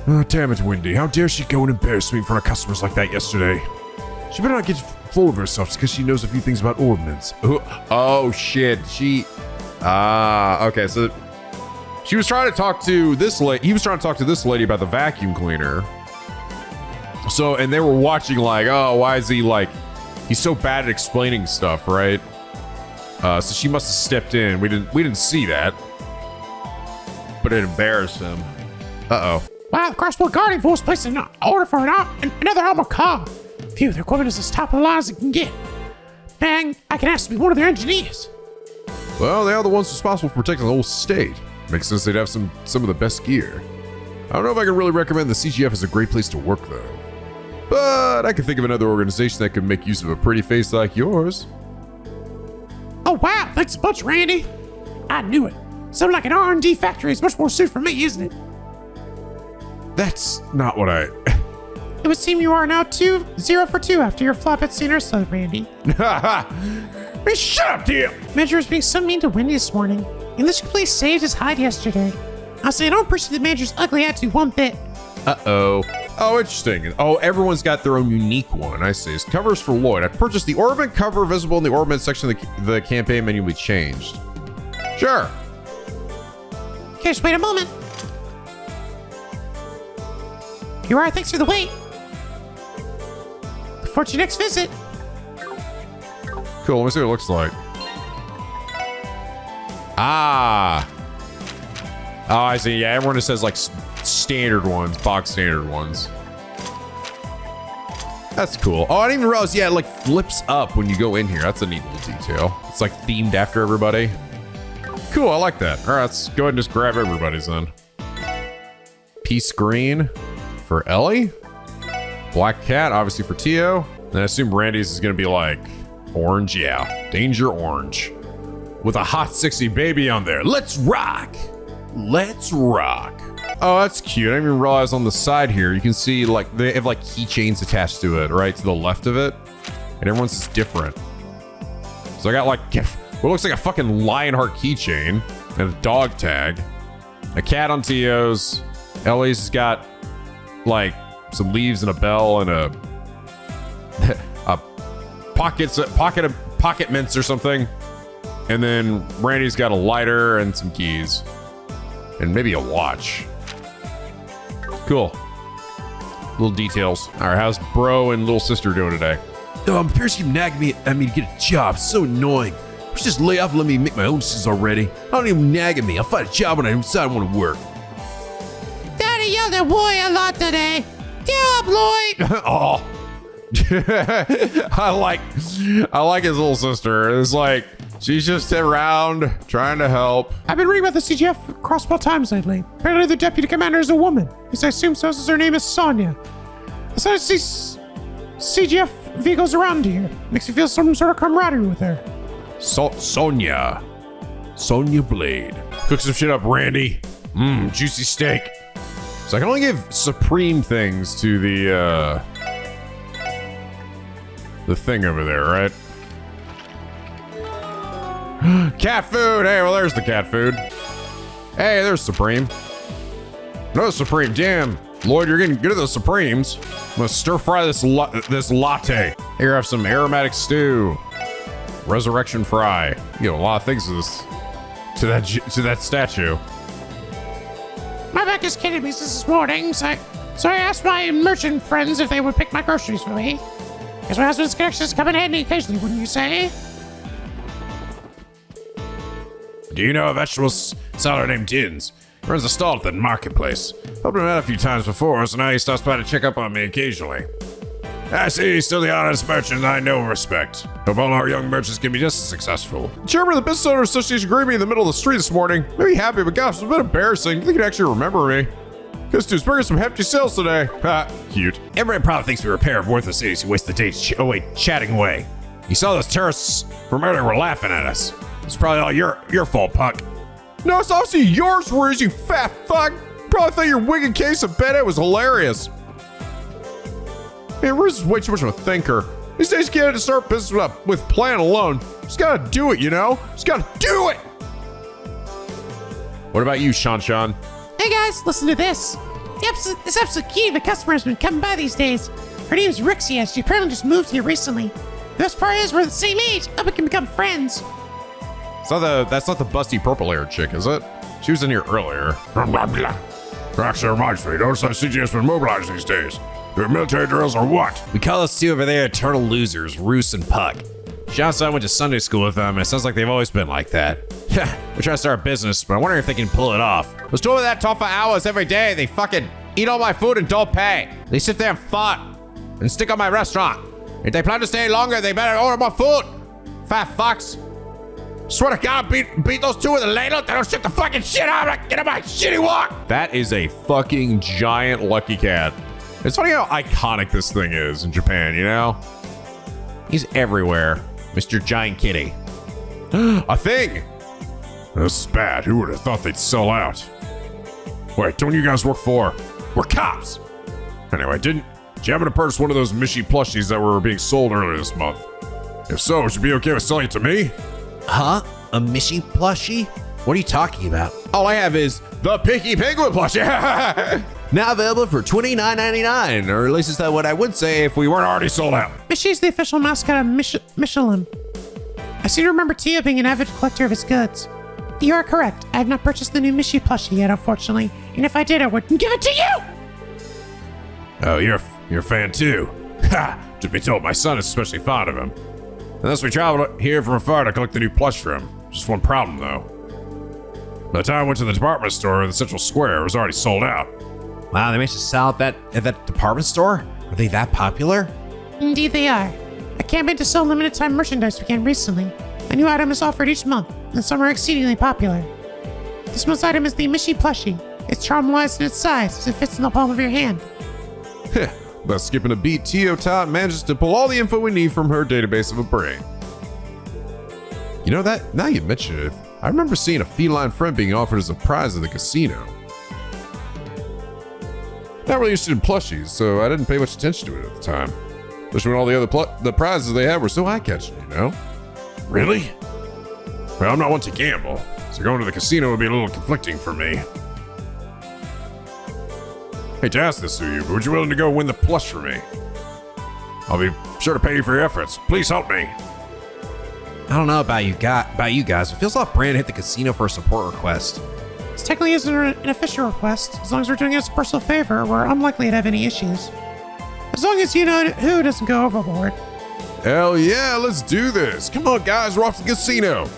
Oh, damn it, Wendy. How dare she go and embarrass me in front of customers like that yesterday? She better not get full of herself just because she knows a few things about ordnance. Oh shit. Okay, so she was trying to talk to this lady. He was trying to talk to this lady about the vacuum cleaner. So, and they were watching like, oh, why is he like, he's so bad at explaining stuff, right? So she must have stepped in. We didn't see that, but it embarrassed him. Uh-oh. Wow, the Crossbell Guarding Force placed an order for another armored car. Phew, their equipment is as top of the line as it can get. Bang, I can ask to be one of their engineers. Well, they are the ones responsible for protecting the whole state. Makes sense they'd have some of the best gear. I don't know if I can really recommend the CGF as a great place to work, though. But I can think of another organization that could make use of a pretty face like yours. Oh wow, thanks a bunch, Randy. I knew it. Something like an R&D factory is much more suited for me, isn't it? That's not what I... It would seem you are now 0 for 2 after your flop at Senior Stud, Randy. Hey, shut up, Tio! Manager was being so mean to Wendy this morning. English Police saved his hide yesterday. I'll say I don't appreciate the manager's ugly attitude one bit. Uh-oh. Oh, interesting. Oh, everyone's got their own unique one. I see. It's covers for Lloyd. I purchased the orbit cover visible in the orbit section of the campaign menu we changed. Sure. Okay, just wait a moment. You are, thanks for the wait. Look forward to your next visit. Cool, let me see what it looks like. Ah. Oh, I see. Yeah, everyone just says like standard ones, box standard ones. That's cool. Oh, I didn't even realize, yeah, it like flips up when you go in here. That's a neat little detail. It's like themed after everybody. Cool, I like that. All right, let's go ahead and just grab everybody's then. Peace green for Ellie. Black cat, obviously for Tio. And I assume Randy's is gonna be like orange, yeah. Danger orange. With a hot, sexy baby on there. Let's rock. Let's rock. Oh, that's cute. I didn't even realize on the side here, you can see like they have like keychains attached to it, right? To the left of it. And everyone's is different. So I got like what looks like a fucking Lionheart keychain and a dog tag. A cat on Tio's. Ellie's has got like some leaves and a bell and a pocket mints or something. And then Randy's got a lighter and some keys. And maybe a watch. Cool. Little details. All right, how's bro and little sister doing today? Oh, my parents keep nagging me at me to get a job. It's so annoying. Let's just lay off and let me make my own decisions already. I don't even nag at me. I'll find a job when I decide I want to work. Daddy yelled at Boy a lot today. Get up, Lloyd. Oh. I like his little sister. It's like she's just around trying to help. I've been reading about the CGF Crossbell Times lately. Apparently the deputy commander is a woman. At least I assume so, since her name is Sonia. I started to see CGF vehicles around here. Makes me feel some sort of camaraderie with her. Sonia Blade. Cook some shit up, Randy. Juicy steak. So I can only give supreme things to the thing over there, right? Cat food. Hey, well, there's the cat food. Hey, there's Supreme. No Supreme. Damn, Lloyd, you're getting good at those Supremes. I'm gonna stir fry this latte. Here, have some aromatic stew. Resurrection fry. You know, a lot of things to that statue. My back is kidding me since this morning, so I asked my merchant friends if they would pick my groceries for me. Guess my husband's connections come in handy occasionally, wouldn't you say? Do you know a vegetable seller named Tins? Runs a stall at the marketplace. Helped him out a few times before, so now he stops by to check up on me occasionally. I see he's still the honest merchant I know and respect. Hope all our young merchants can be just as successful. Chairman of the Business Owners Association greeted me in the middle of the street this morning. Maybe happy, but gosh, it's a bit embarrassing. I think he'd actually remember me. This dude's bringing some hefty sales today. Ha, cute. Everybody probably thinks we're a pair of worthless idiots who waste the day chatting away. You saw those terrorists from earlier were laughing at us. It's probably all your fault, Puck. No, it's obviously yours, Riz, you fat fuck. Probably thought your wicked case of Bennett was hilarious. Man, Riz is way too much of a thinker. These days, you can't just start business with plan alone. Just gotta do it, you know? Just gotta do it! What about you, Shan? Hey guys, listen to this. This episode key the customer has been coming by these days. Her name's Rixia. She apparently just moved here recently. The best part is we're the same age. Hope we can become friends. That's not the busty purple-haired chick, is it? She was in here earlier. Actually reminds me, notice that CG's been mobilized these days. Your military drills or what? We call us two over there eternal losers, Roos and Puck. Shan went to Sunday school with them, and it sounds like they've always been like that. We're trying to start a business, but I'm wondering if they can pull it off. I was doing that talk for hours every day. They fucking eat all my food and don't pay. They sit there and fart and stick on my restaurant. If they plan to stay longer, they better order more food. Fat fucks. Swear to God, beat those two with a ladle. They don't shit the fucking shit out of me. Get on my shitty walk. That is a fucking giant lucky cat. It's funny how iconic this thing is in Japan, you know? He's everywhere. Mr. Giant Kitty. A thing. This is bad. Who would have thought they'd sell out? Wait, don't you guys work for? We're cops! Anyway, did you happen to purchase one of those Mishi plushies that were being sold earlier this month? If so, would you be okay with selling it to me? Huh? A Mishi plushie? What are you talking about? All I have is the Pinky Penguin plushie. Now available for $29.99, or at least is that what I would say if we weren't already sold out. Mishy's the official mascot of Michelin. I seem to remember Tio being an avid collector of his goods. You are correct. I have not purchased the new Mishy plushie yet, unfortunately. And if I did, I wouldn't give it to you! Oh, you're a fan too. Ha! To be told, my son is especially fond of him. Unless we traveled here from afar to collect the new plush for him. Just one problem though. By the time I went to the department store in the central square, it was already sold out. Wow, they managed to sell at that department store? Are they that popular? Indeed they are. A campaign to sell limited time merchandise began recently. A new item is offered each month, and some are exceedingly popular. This month's item is the Mishy plushie. It's charmalized in its size, as it fits in the palm of your hand. But skipping a beat, Tio Tot manages to pull all the info we need from her database of a brain. You know that, now you mention it, I remember seeing a feline friend being offered as a prize at the casino. Not really interested in plushies, so I didn't pay much attention to it at the time. Especially when all the other the prizes they had were so eye-catching, you know? Really? Well, I'm not one to gamble, so going to the casino would be a little conflicting for me. Hate to ask this to you, but would you willing to go win the plush for me? I'll be sure to pay you for your efforts. Please help me. I don't know about you guys. It feels like Brand hit the casino for a support request. This technically isn't an official request. As long as we're doing it as a personal favor, we're unlikely to have any issues. As long as you know who doesn't go overboard. Hell yeah, let's do this. Come on, guys, we're off to the casino.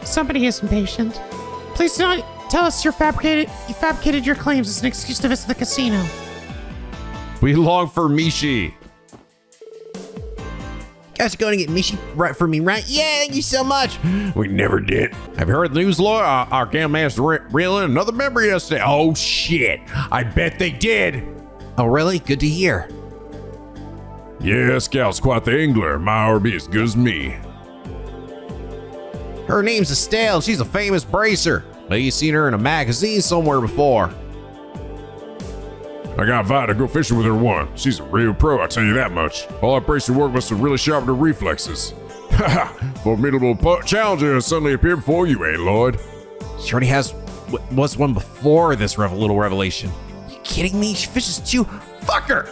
Somebody is impatient. Please do not tell us you fabricated your claims as an excuse to visit the casino. We long for Mishi. Guys are going to get Mishi right for me, right? Yeah, thank you so much. We never did. Have you heard the news, Lloyd? Our game managed to reel in another member yesterday. Oh shit, I bet they did. Oh, really? Good to hear. Yeah, Scout's quite the angler. My RB as good as me. Her name's Estelle. She's a famous bracer. Maybe you've seen her in a magazine somewhere before. I got invited to go fishing with her once. She's a real pro, I'll tell you that much. All that bracing work must have really sharpened her reflexes. Haha, formidable challenger suddenly appeared before you, eh, Lloyd? She already was one before this little revelation. Are you kidding me? She fishes too. Fuck her!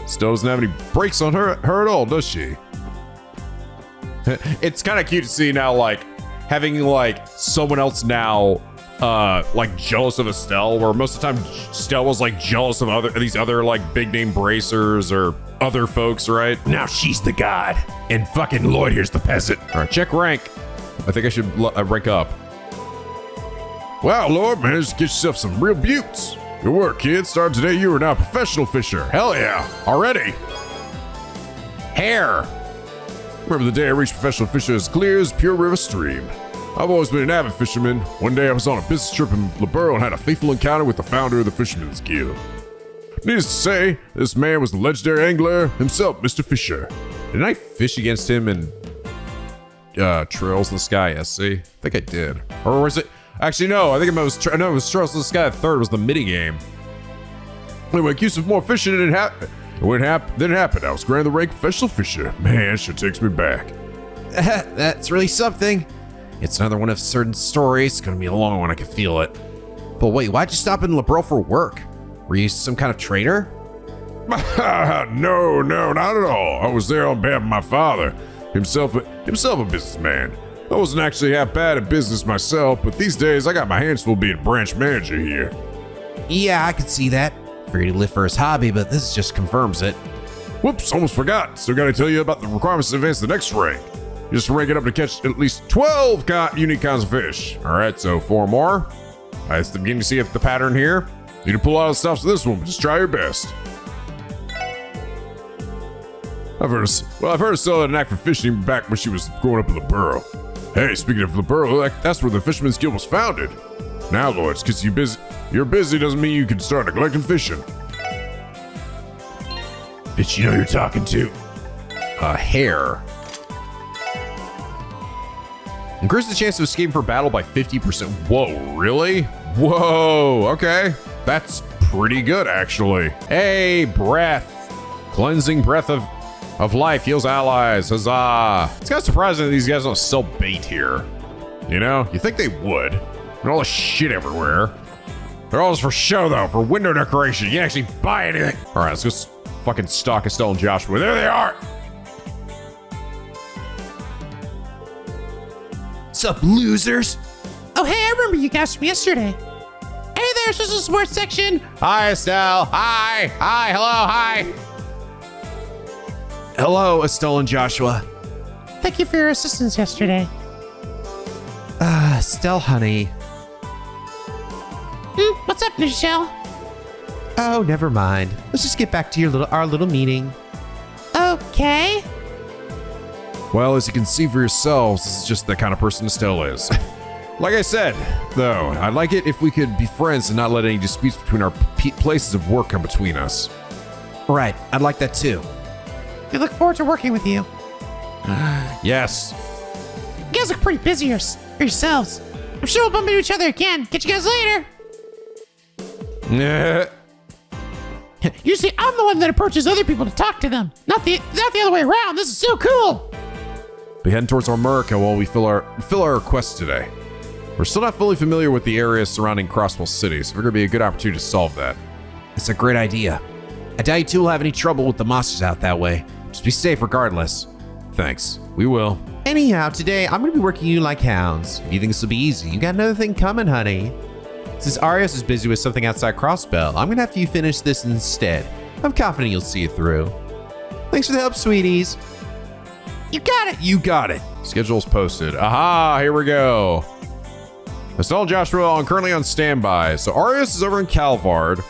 Still doesn't have any brakes on her at all, does she? It's kind of cute to see now, like, having, like, someone else now, like, jealous of Estelle, where most of the time Estelle was, like, jealous of these other, like, big-name bracers or other folks, right? Now she's the god, and fucking Lloyd here's the peasant. All right, check rank. I think I should rank up. Wow, Lloyd, managed to get yourself some real buttes. Good work, kid. Starting today, you are now a professional fisher. Hell yeah, already. Hair. Remember the day I reached professional fisher as clear as pure river stream. I've always been an avid fisherman. One day I was on a business trip in Laburo and had a faithful encounter with the founder of the Fisherman's Guild. Needless to say, this man was the legendary angler himself, Mr. Fisher. Didn't I fish against him in Trails in the Sky SC? I think I did. Or was it? Actually, no. I think it was Trails in the Sky. Third was the mini game. Anyway, accused of more fishing and When didn't happen. I was granted the rank professional fisher. Man, it sure takes me back. That's really something. It's another one of certain stories. It's gonna be a long one, I can feel it. But wait, why'd you stop in LeBron for work? Were you some kind of trader? No, not at all. I was there on behalf of my father, himself a businessman. I wasn't actually that bad at business myself, but these days I got my hands full being branch manager here. Yeah, I could see that. Figured he'd live for his hobby, but this just confirms it. Whoops, almost forgot. Still gotta tell you about the requirements to advance the next rank. You just rank it up to catch at least 12 unique kinds of fish. All right, so 4 more. All right, it's the beginning to see if the pattern here. Need to pull out the stops to this one, but just try your best. I've heard her sell a knack for fishing back when she was growing up in the borough. Hey, speaking of the borough, that's where the Fisherman's Guild was founded. Now, Lloyd, because you're busy doesn't mean you can start neglecting fishing. Bitch, you know you're talking to a hare. Increase the chance of escaping for battle by 50%. Whoa, really? Whoa, okay. That's pretty good, actually. Hey, breath. Cleansing breath of life heals allies. Huzzah. It's kind of surprising that these guys don't sell bait here. You know, you think they would. And all the shit everywhere. They're all just for show, though, for window decoration. You can't actually buy anything. All right, let's go fucking stalk Estelle and Joshua. There they are. What's up, losers? Oh, hey, I remember you guys from yesterday. Hey there, social sports section. Hi, Estelle. Hi. Hello. Hi. Hello, Estelle and Joshua. Thank you for your assistance yesterday. Estelle, honey. What's up, Michelle? Oh, never mind. Let's just get back to our little meeting. Okay. Well, as you can see for yourselves, this is just the kind of person Estelle is. Like I said, though, I'd like it if we could be friends and not let any disputes between our places of work come between us. Right, I'd like that too. We look forward to working with you. Yes. You guys look pretty busy yourselves. I'm sure we'll bump into each other again. Catch you guys later. Usually, I'm the one that approaches other people to talk to them, not the other way around. This is so cool. Be heading towards America while we fill our requests today. We're still not fully familiar with the areas surrounding Crossbell City, so we're gonna be a good opportunity to solve that. It's a great idea. I doubt you two will have any trouble with the monsters out that way. Just be safe regardless. Thanks. We will. Anyhow, today I'm going to be working you like hounds. If you think this will be easy, you got another thing coming, honey. Since Arios is busy with something outside Crossbell, I'm going to have you finish this instead. I'm confident you'll see it through. Thanks for the help, sweeties. You got it. You got it. Schedule's posted. Aha, here we go. Estelle and Joshua are currently on standby. So Arios is over in Calvard.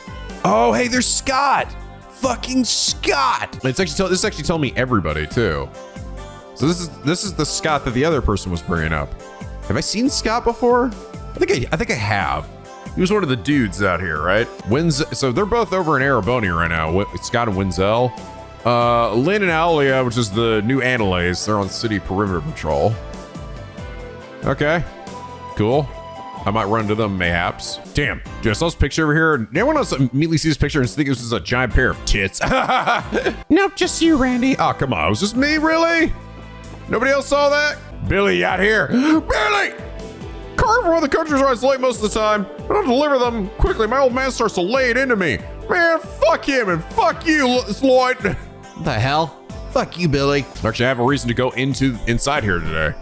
Oh, hey, there's Scott. Fucking Scott. This is actually telling me everybody too. So this is the Scott that the other person was bringing up. Have I seen Scott before? I think I have. He was one of the dudes out here, right? So they're both over in Araboni right now. Scott and Wenzel. Lynn and Alia, which is the new Analase, they're on city perimeter patrol. Okay, cool. I might run into them mayhaps. Damn, dude, I saw this picture over here. Anyone else immediately see this picture and think this is a giant pair of tits? Nope, just you, Randy. Oh, come on, it was just me, really? Nobody else saw that? Billy, out here. Billy! Car from other countries rides late most of the time. I don't deliver them quickly. My old man starts to lay it into me. Man, fuck him and fuck you, Lloyd. What the hell? Fuck you, Billy. Actually, I have a reason to go inside here today.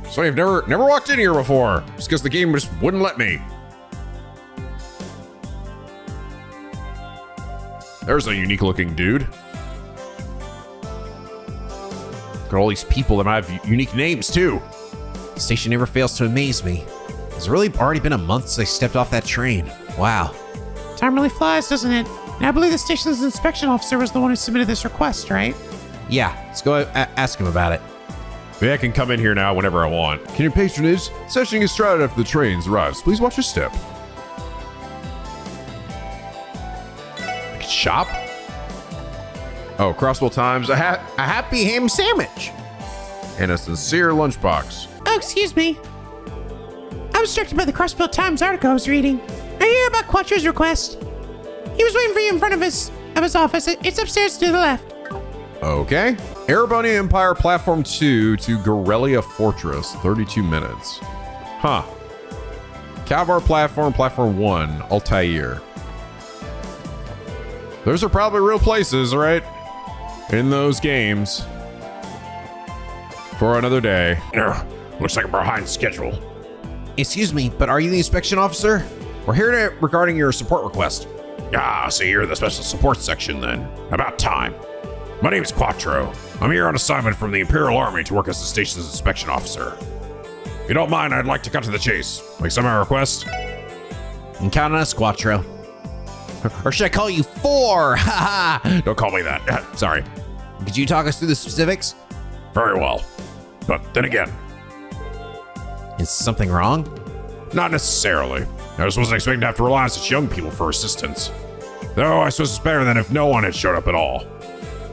So I've never walked in here before, just because the game just wouldn't let me. There's a unique looking dude. Got all these people that might have unique names too. The station never fails to amaze me. It's really already been a month since I stepped off that train. Wow. Time really flies, doesn't it? And I believe the station's inspection officer was the one who submitted this request, right? Yeah, let's go ask him about it. Maybe I can come in here now whenever I want. Can your patronage? Session is started after the trains arrives. Please watch your step. I can shop? Oh, Crossbell Times, a happy ham sandwich. And a sincere lunchbox. Oh, excuse me. I was distracted by the Crossbell Times article I was reading. Are you here about Quattro's request? He was waiting for you in front of his office. It's upstairs to the left. Okay. Erebony Empire Platform 2 to Gorelia Fortress, 32 minutes. Huh. Kalvar Platform, Platform 1, Altair. Those are probably real places, right? In those games. For another day. Looks like I'm behind schedule. Excuse me, but are you the inspection officer? We're here regarding your support request. Ah, so you're the special support section then. About time. My name is Quattro. I'm here on assignment from the Imperial Army to work as the station's inspection officer. If you don't mind, I'd like to cut to the chase. Make some of my request. And count on us, Quattro. Or should I call you Four? Haha. Don't call me that. Sorry. Could you talk us through the specifics? Very well. But then again, Is something wrong? not necessarily. I just wasn't expecting to have to rely on such young people for assistance. Though I suppose it's better than if no one had showed up at all.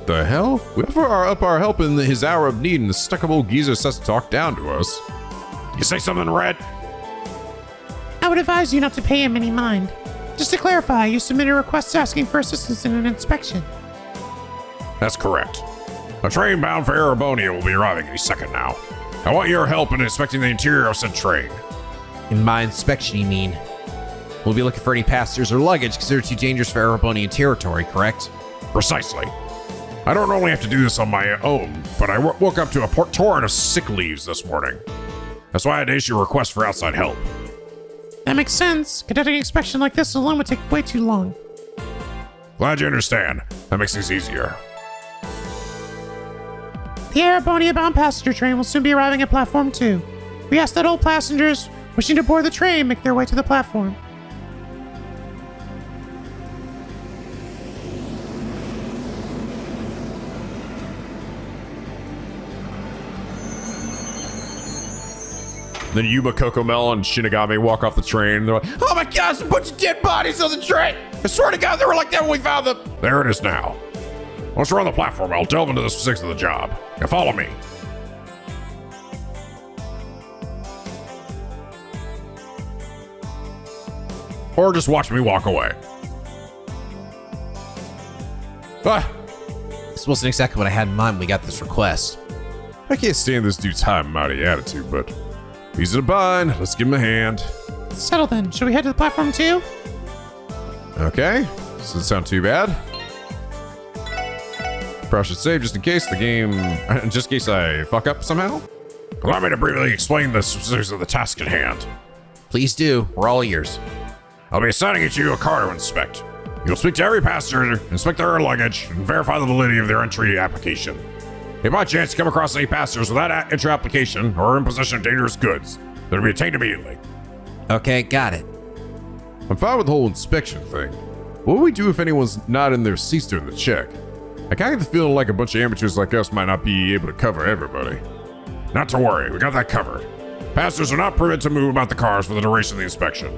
The hell? We offer our help in his hour of need, and the stuck-up old geezer says to talk down to us. You say something, Red? I would advise you not to pay him any mind. Just to clarify, you submitted a request asking for assistance in an inspection. That's correct. A train bound for Erebonia will be arriving any second now. I want your help in inspecting the interior of said train. In my inspection, you mean? We'll be looking for any passengers or luggage considered too dangerous for Erebonian territory, correct? Precisely. I don't normally have to do this on my own, but I woke up to a torrent of sick leaves this morning. That's why I had to issue a request for outside help. That makes sense. Conducting an inspection like this alone would take way too long. Glad you understand. That makes things easier. The Erebonia bound passenger train will soon be arriving at Platform 2. We ask that all passengers wishing to board the train make their way to the platform. Then Yuma, Kokomel, and Shinigami walk off the train. They're like, oh my god, there's a bunch of dead bodies on the train! I swear to god, they were like that when we found them! There it is now. Once we're on the platform, I'll delve into the specifics of the job. Now follow me. Or just watch me walk away. Ah! This wasn't exactly what I had in mind when we got this request. I can't stand this dude's high and mighty attitude, but he's in a bind. Let's give him a hand. Settle then. Should we head to the Platform 2? Okay, doesn't sound too bad. Probably should save just in case the game, just in case I fuck up somehow. Allow me to briefly explain the specifics of the task at hand. Please do. We're all ears. I'll be assigning each of you a car to inspect. You'll speak to every passenger, inspect their luggage, and verify the validity of their entry application. If by chance you come across any passengers without entry application or in possession of dangerous goods, they'll be detained immediately. Okay, got it. I'm fine with the whole inspection thing. What do we do if anyone's not in their seats during the check? I kind of get the feeling like a bunch of amateurs like us might not be able to cover everybody. Not to worry, we got that covered. Passengers are not permitted to move about the cars for the duration of the inspection.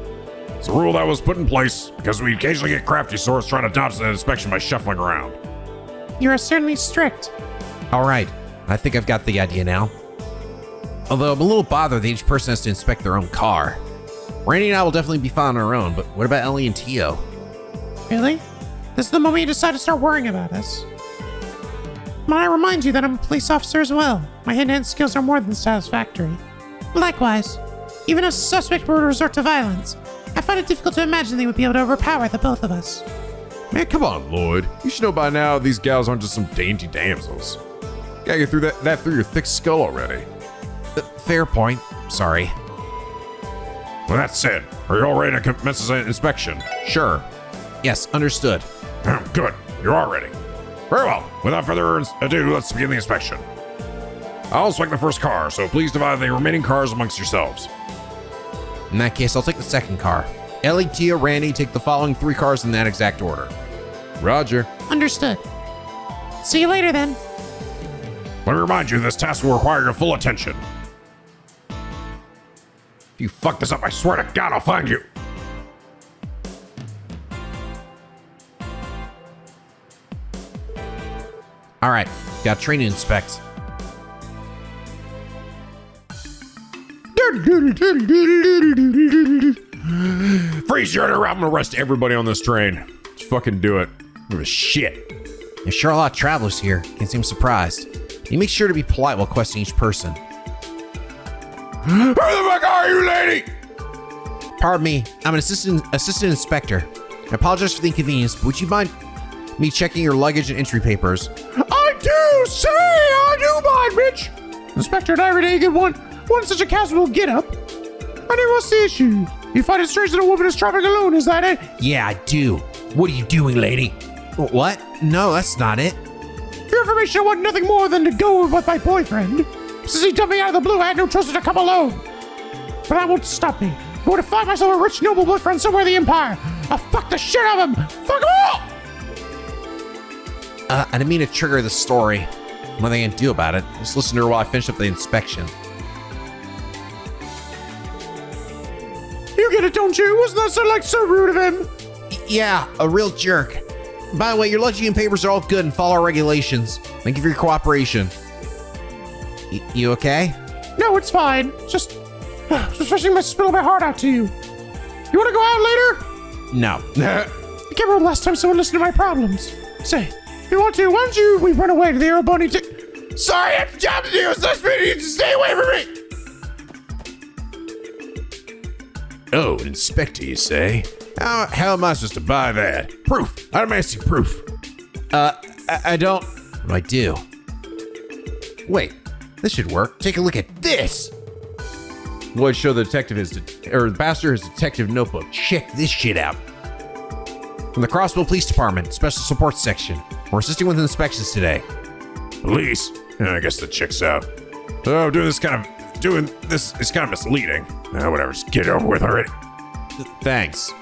It's a rule that was put in place because we occasionally get crafty sorts trying to dodge the inspection by shuffling around. You are certainly strict. All right. I think I've got the idea now. Although I'm a little bothered that each person has to inspect their own car. Randy and I will definitely be fine on our own, but what about Elie and Tio? Really? This is the moment you decide to start worrying about us. Might I remind you that I'm a police officer as well. My hand-to-hand skills are more than satisfactory. Likewise, even if a suspect were to resort to violence, I find it difficult to imagine they would be able to overpower the both of us. Man, come on, Lloyd. You should know by now these gals aren't just some dainty damsels. Gotta get through that through your thick skull already. Fair point. Sorry. With that said, are you all ready to commence the inspection? Sure. Yes, understood. Good, you're all ready. Very well, without further ado, let's begin the inspection. I'll inspect the first car, so please divide the remaining cars amongst yourselves. In that case, I'll take the second car. Elie, Tio, Randy, take the following 3 cars in that exact order. Roger. Understood. See you later then. Let me remind you, this task will require your full attention. If you fuck this up, I swear to God, I'll find you. All right, got a train to inspect. Freeze, you're under arrest. I'm gonna arrest everybody on this train. fucking do it. Give a shit. There's sure a lot of travelers here. Can't seem surprised. You make sure to be polite while questioning each person. Who the fuck are you, lady? Pardon me, I'm an assistant inspector. I apologize for the inconvenience, but would you mind me checking your luggage and entry papers? I do say I do mind, bitch. Inspector, not every day you get one such a casual get-up. I never what's the issue. You find it strange that a woman is traveling alone, is that it? Yeah, I do. What are you doing, lady? What? No, that's not it. For your information, I want nothing more than to go with my boyfriend. Since he dumped me out of the blue, I had no choice but to come alone. But that won't stop me. I'm going to find myself a rich, noble boyfriend somewhere in the Empire. I'll fuck the shit out of him. Fuck him all! I didn't mean to trigger the story. Nothing I can do about it. Just listen to her while I finish up the inspection. You get it, don't you? Wasn't that so rude of him? Yeah, a real jerk. By the way, your luggage and papers are all good and follow our regulations. Thank you for your cooperation. You okay? No, it's fine. Just wishing to spill my heart out to you. You want to go out later? No. I can't remember last time someone listened to my problems. Say, if you want to, why don't you we run away to the Arrow Bunny Sorry, I have a job to do, so you just stay away from me! Oh, an inspector, you say? How am I supposed to buy that? Proof. I'm asking proof. I don't... What do I do? Wait, this should work. Take a look at this! Lloyd showed the detective the pastor his detective notebook. Check this shit out. From the Crossbell Police Department, Special Support Section. We're assisting with inspections today. Police? I guess that checks out. Oh, doing this is kind of misleading. Whatever, just get it over with already. Thanks.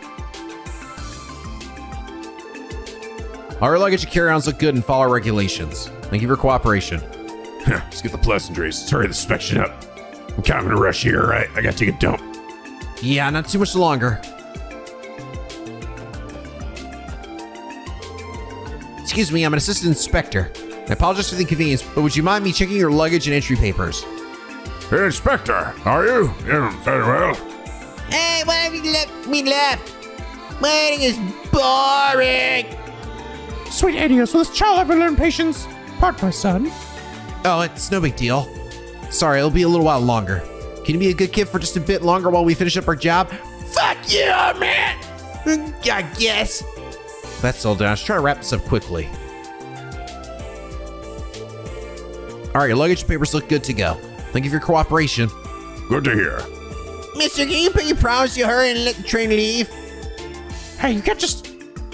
All our luggage and carry-ons look good and follow our regulations. Thank you for your cooperation. Let's get the pleasantries. Let's hurry the inspection up. I'm kind of in a rush here, right? I gotta take a dump. Yeah, not too much longer. Excuse me, I'm an assistant inspector. I apologize for the inconvenience, but would you mind me checking your luggage and entry papers? Hey, Inspector, are you? Yeah, very well. Hey, why have you left me left? Waiting is boring. Sweet idiots, will this child ever learn patience? Pardon my son. Oh, it's no big deal. Sorry, it'll be a little while longer. Can you be a good kid for just a bit longer while we finish up our job? Fuck you, man. I guess. That's all done. Let's try to wrap this up quickly. All right, your luggage and papers look good to go. Thank you for your cooperation. Good to hear. Mister, can you put your promise to hurry and let the train leave? Hey, you can't just...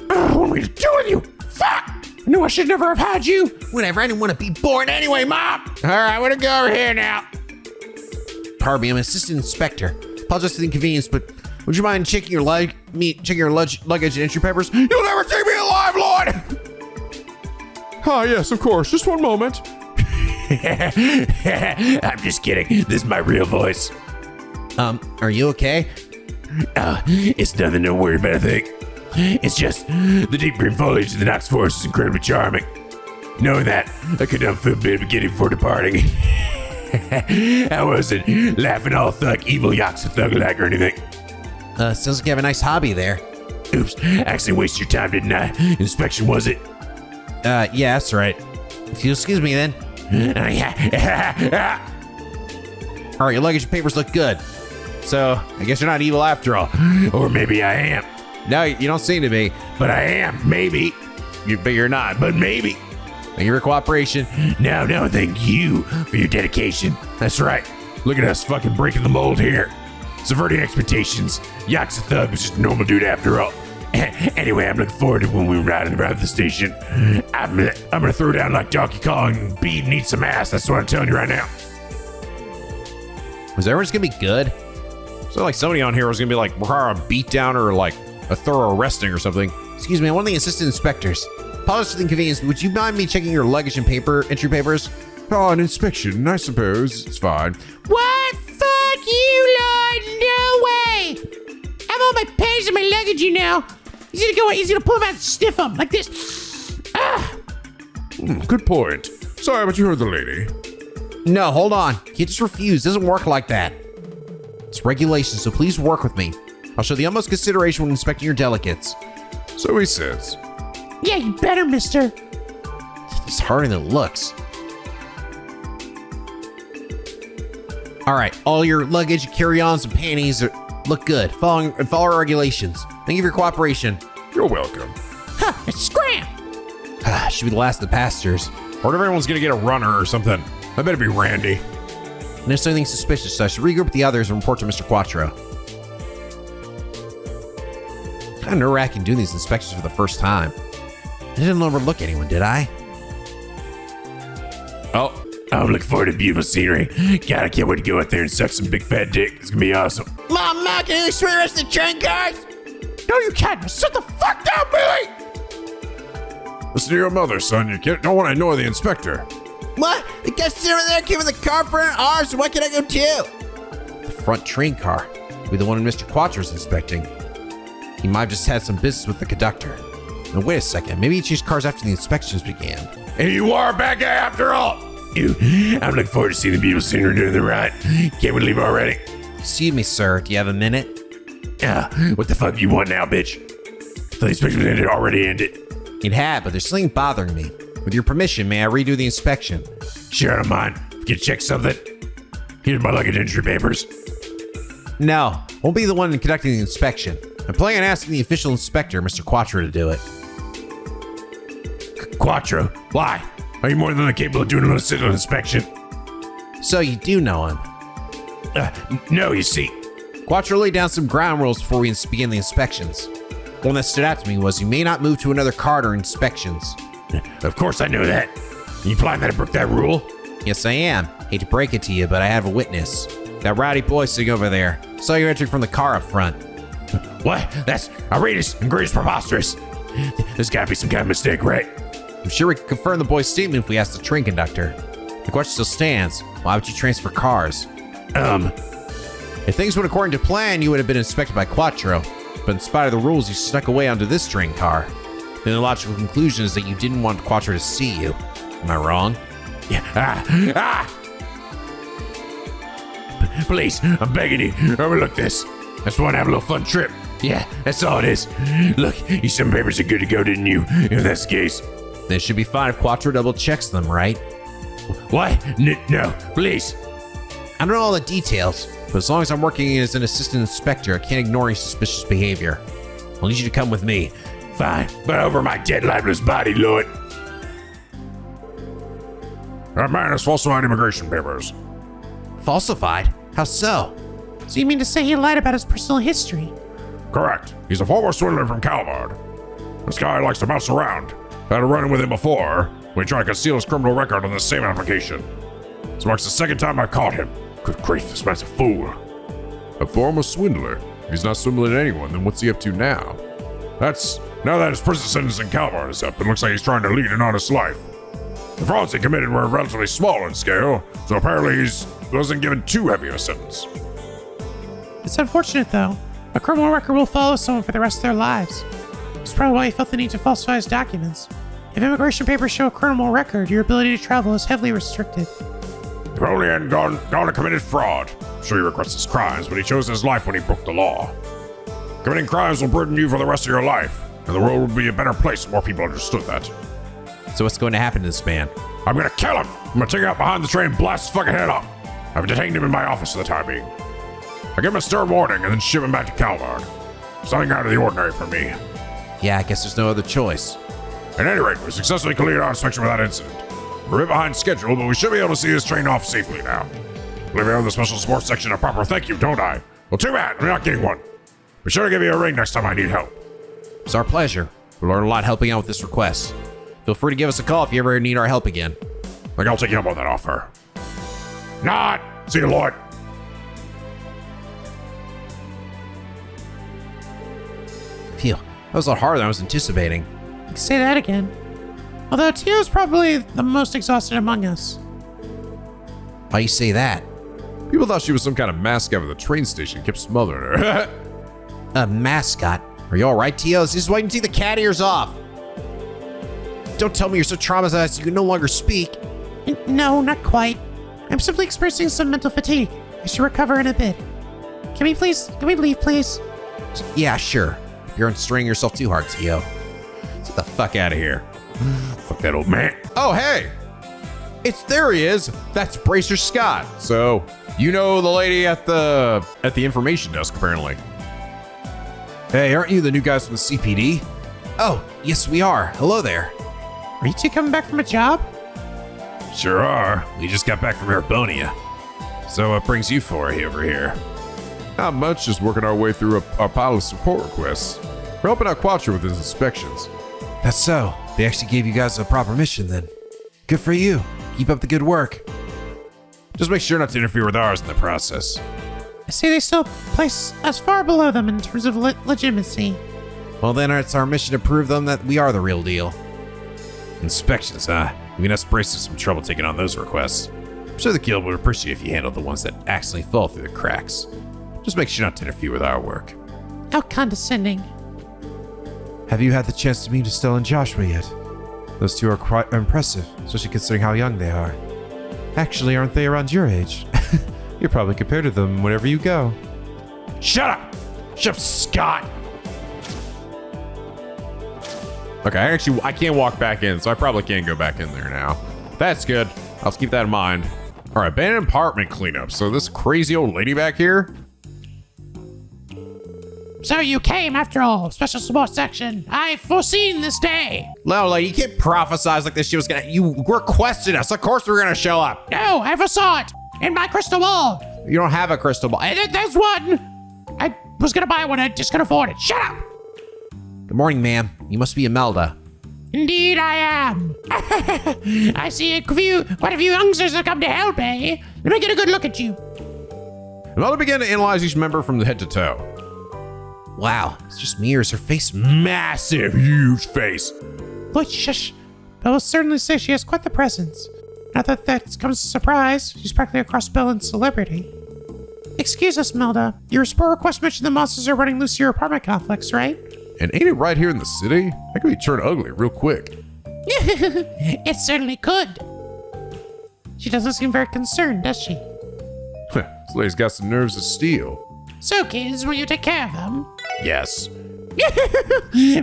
what am I to do with you? Fuck! I knew I should never have had you. Whatever, I didn't want to be born anyway, Mom. All right, I'm gonna go over here now. Pardon me, I'm an assistant inspector. Apologize for the inconvenience, but would you mind checking your luggage and entry papers? You'll never take me alive, Lloyd! Ah, yes, of course. Just one moment. I'm just kidding. This is my real voice. Are you okay? It's nothing to worry about, I think. It's just the deep green foliage of the Knox Forest is incredibly charming. Knowing that, I could not feel a bit of beginning before departing. I wasn't laughing all thug, evil yaks of thug like or anything. Sounds like you have a nice hobby there. Oops, I accidentally wasted your time, didn't I? Inspection, was it? Yeah, that's right. If you'll excuse me then. All right, your luggage and papers look good. So, I guess you're not evil after all. Or maybe I am. No, you don't seem to be. But I am, maybe. But you're not. But maybe. Thank you for your cooperation. No, thank you for your dedication. That's right. Look at us fucking breaking the mold here. Subverting expectations. Yak's a thug was just a normal dude after all. Anyway, I'm looking forward to when we ride around the station. I'm gonna throw down like Donkey Kong and beat and eat some ass. That's what I'm telling you right now. Was everyone's gonna be good? So like somebody on here was gonna be like require a beatdown or like a thorough arresting or something. Excuse me, I'm one of the assistant inspectors. Apologies for the inconvenience. Would you mind me checking your luggage and entry papers? Oh, an inspection, I suppose. It's fine. What? Fuck you, Lord. No way. I have all my papers and my luggage, you know. He's gonna pull them out and sniff them like this. Good point. Sorry, but you heard the lady. No, hold on. You just refuse. It doesn't work like that. It's regulations, so please work with me. I'll show the utmost consideration when inspecting your delegates. So he says. Yeah, you better, mister. It's harder than it looks. All right, all your luggage, carry-ons, and panties look good. Follow our regulations. Thank you for your cooperation. You're welcome. Huh, scram! Should be the last of the passengers. Or if everyone's gonna get a runner or something. I better be Randy. And there's something suspicious, so I should regroup with the others and report to Mr. Quattro. Kind of nerve-wracking doing these inspections for the first time. I didn't overlook anyone, did I? Oh, I'm looking forward to beautiful scenery. God, I can't wait to go out there and suck some big fat dick. It's gonna be awesome. Mom, can you swear the rest of the train cars? No, you can't. Shut the fuck down, Billy! Listen to your mother, son. You don't want to annoy the inspector. What? The guy sitting over there came with the car for ours, so why can't I go too? The front train car. Could be the one Mr. Quattro's inspecting. He might have just had some business with the conductor. Now, wait a second. Maybe he changed cars after the inspections began. And you are a bad guy after all. I'm looking forward to seeing the beautiful scenery during the ride. Can't we leave already? Excuse me, sir. Do you have a minute? What the fuck you want now, bitch? The inspection was already ended. It had, but there's something bothering me. With your permission, may I redo the inspection? Sure, I don't mind. Can you check something? Here's my luggage entry papers. No, won't be the one conducting the inspection. I'm planning on asking the official inspector, Mr. Quattro, to do it. Quattro? Why? Are you more than capable of doing a civil inspection? So you do know him. No, you see. Quattro laid down some ground rules before we begin the inspections. One that stood out to me was you may not move to another car during inspections. Of course I know that. You implying that I broke that rule? Yes, I am. Hate to break it to you, but I have a witness. That rowdy boy sitting over there. Saw you entering from the car up front. What? That's outrageous and greatest preposterous. There's gotta be some kind of mistake, right? I'm sure we can confirm the boy's statement if we ask the train conductor. The question still stands. Why would you transfer cars? If things went according to plan, you would have been inspected by Quattro. But in spite of the rules, you snuck away onto this train car. Then the logical conclusion is that you didn't want Quattro to see you. Am I wrong? Yeah. Please, I'm begging you, overlook this. I just want to have a little fun trip. Yeah, that's all it is. Look, your some papers are good to go, didn't you? If that's the case. Then it should be fine if Quattro double checks them, right? What? No, please. I don't know all the details, but as long as I'm working as an assistant inspector, I can't ignore any suspicious behavior. I'll need you to come with me. Fine, but over my dead, lifeless body, Lloyd. That man has falsified immigration papers. Falsified? How so? So you mean to say he lied about his personal history? Correct. He's a former swindler from Calvard. This guy likes to bounce around. Had a run-in with him before when he tried to conceal his criminal record on the same application. This marks the second time I've caught him. Good grief, this man's a fool. A former swindler? If he's not swindling anyone, then what's he up to now? Now that his prison sentence in Calvard is up, it looks like he's trying to lead an honest life. The frauds he committed were relatively small in scale, so apparently he wasn't given too heavy a sentence. It's unfortunate, though. A criminal record will follow someone for the rest of their lives. That's probably why he felt the need to falsify his documents. If immigration papers show a criminal record, your ability to travel is heavily restricted. If only he hadn't gone and committed fraud. I'm sure he regrets his crimes, but he chose his life when he broke the law. Committing crimes will burden you for the rest of your life, and the world would be a better place if more people understood that. So what's going to happen to this man? I'm gonna kill him! I'm gonna take him out behind the train and blast his fucking head off! I've detained him in my office for the time being. I give him a stern warning and then ship him back to Calvard. Something out of the ordinary for me. Yeah, I guess there's no other choice. At any rate, we successfully completed our inspection without incident. We're a bit behind schedule, but we should be able to see this train off safely now. I believe I owe the special sports section a proper thank you, don't I? Well, too bad, I'm not getting one. Be sure to give you a ring next time I need help. It's our pleasure. We'll learn a lot helping out with this request. Feel free to give us a call if you ever need our help again. I think I'll take you up on that offer. Not! See you, Lloyd. Phew, that was a lot harder than I was anticipating. Say that again. Although Tio's probably the most exhausted among us. Why you say that? People thought she was some kind of mascot of the train station, kept smothering her. A mascot? Are you alright, Tio? This is why you can see the cat ears off. Don't tell me you're so traumatized you can no longer speak. No, not quite. I'm simply experiencing some mental fatigue. I should recover in a bit. Can we leave, please? Yeah, sure. You're unstraining yourself too hard, Tio. Let's get the fuck out of here. Fuck that old man. Oh, hey. There he is. That's Bracer Scott. So, you know the lady at the information desk, apparently. Hey, aren't you the new guys from the CPD? Oh, yes, we are. Hello there. Are you two coming back from a job? Sure are. We just got back from Erebonia. So what brings you four over here? Not much, just working our way through our pile of support requests. We're helping out Quattro with his inspections. That's so. They actually gave you guys a proper mission then. Good for you. Keep up the good work. Just make sure not to interfere with ours in the process. I see they still place us far below them in terms of legitimacy. Well, then it's our mission to prove them that we are the real deal. Inspections, huh? We can have Bracer some trouble taking on those requests. I'm sure the guild would appreciate if you handled the ones that accidentally fall through the cracks. Just make sure not to interfere with our work. How condescending. Have you had the chance to meet Estelle and Joshua yet? Those two are quite impressive, especially considering how young they are. Actually, aren't they around your age? You're probably compared to them wherever you go. Shut up! Shut up, Scott! Okay, I can't walk back in, so I probably can't go back in there now. That's good. I'll keep that in mind. All right, abandoned apartment cleanup. So this crazy old lady back here? So you came after all, special support section. I've foreseen this day. No, like, you can't prophesize like this. You requested us. Of course we're gonna show up. No, I foresaw it in my crystal ball. You don't have a crystal ball. There's one. I was gonna buy one, I just couldn't afford it. Shut up. Good morning, ma'am. You must be Imelda. Indeed I am. I see quite a few youngsters have come to help, eh? Let me get a good look at you. Imelda began to analyze each member from the head to toe. Wow, it's just me or is her face Massive, huge face. Lloyd, shush. But I will certainly say she has quite the presence. Not that comes as a surprise. She's practically a Crossbell and celebrity. Excuse us, Melda. Your support request mentioned the monsters are running loose in your apartment complex, right? And ain't it right here in the city? That could be turned ugly real quick. It certainly could. She doesn't seem very concerned, does she? This lady's got some nerves of steel. So, kids, will you take care of them? Yes.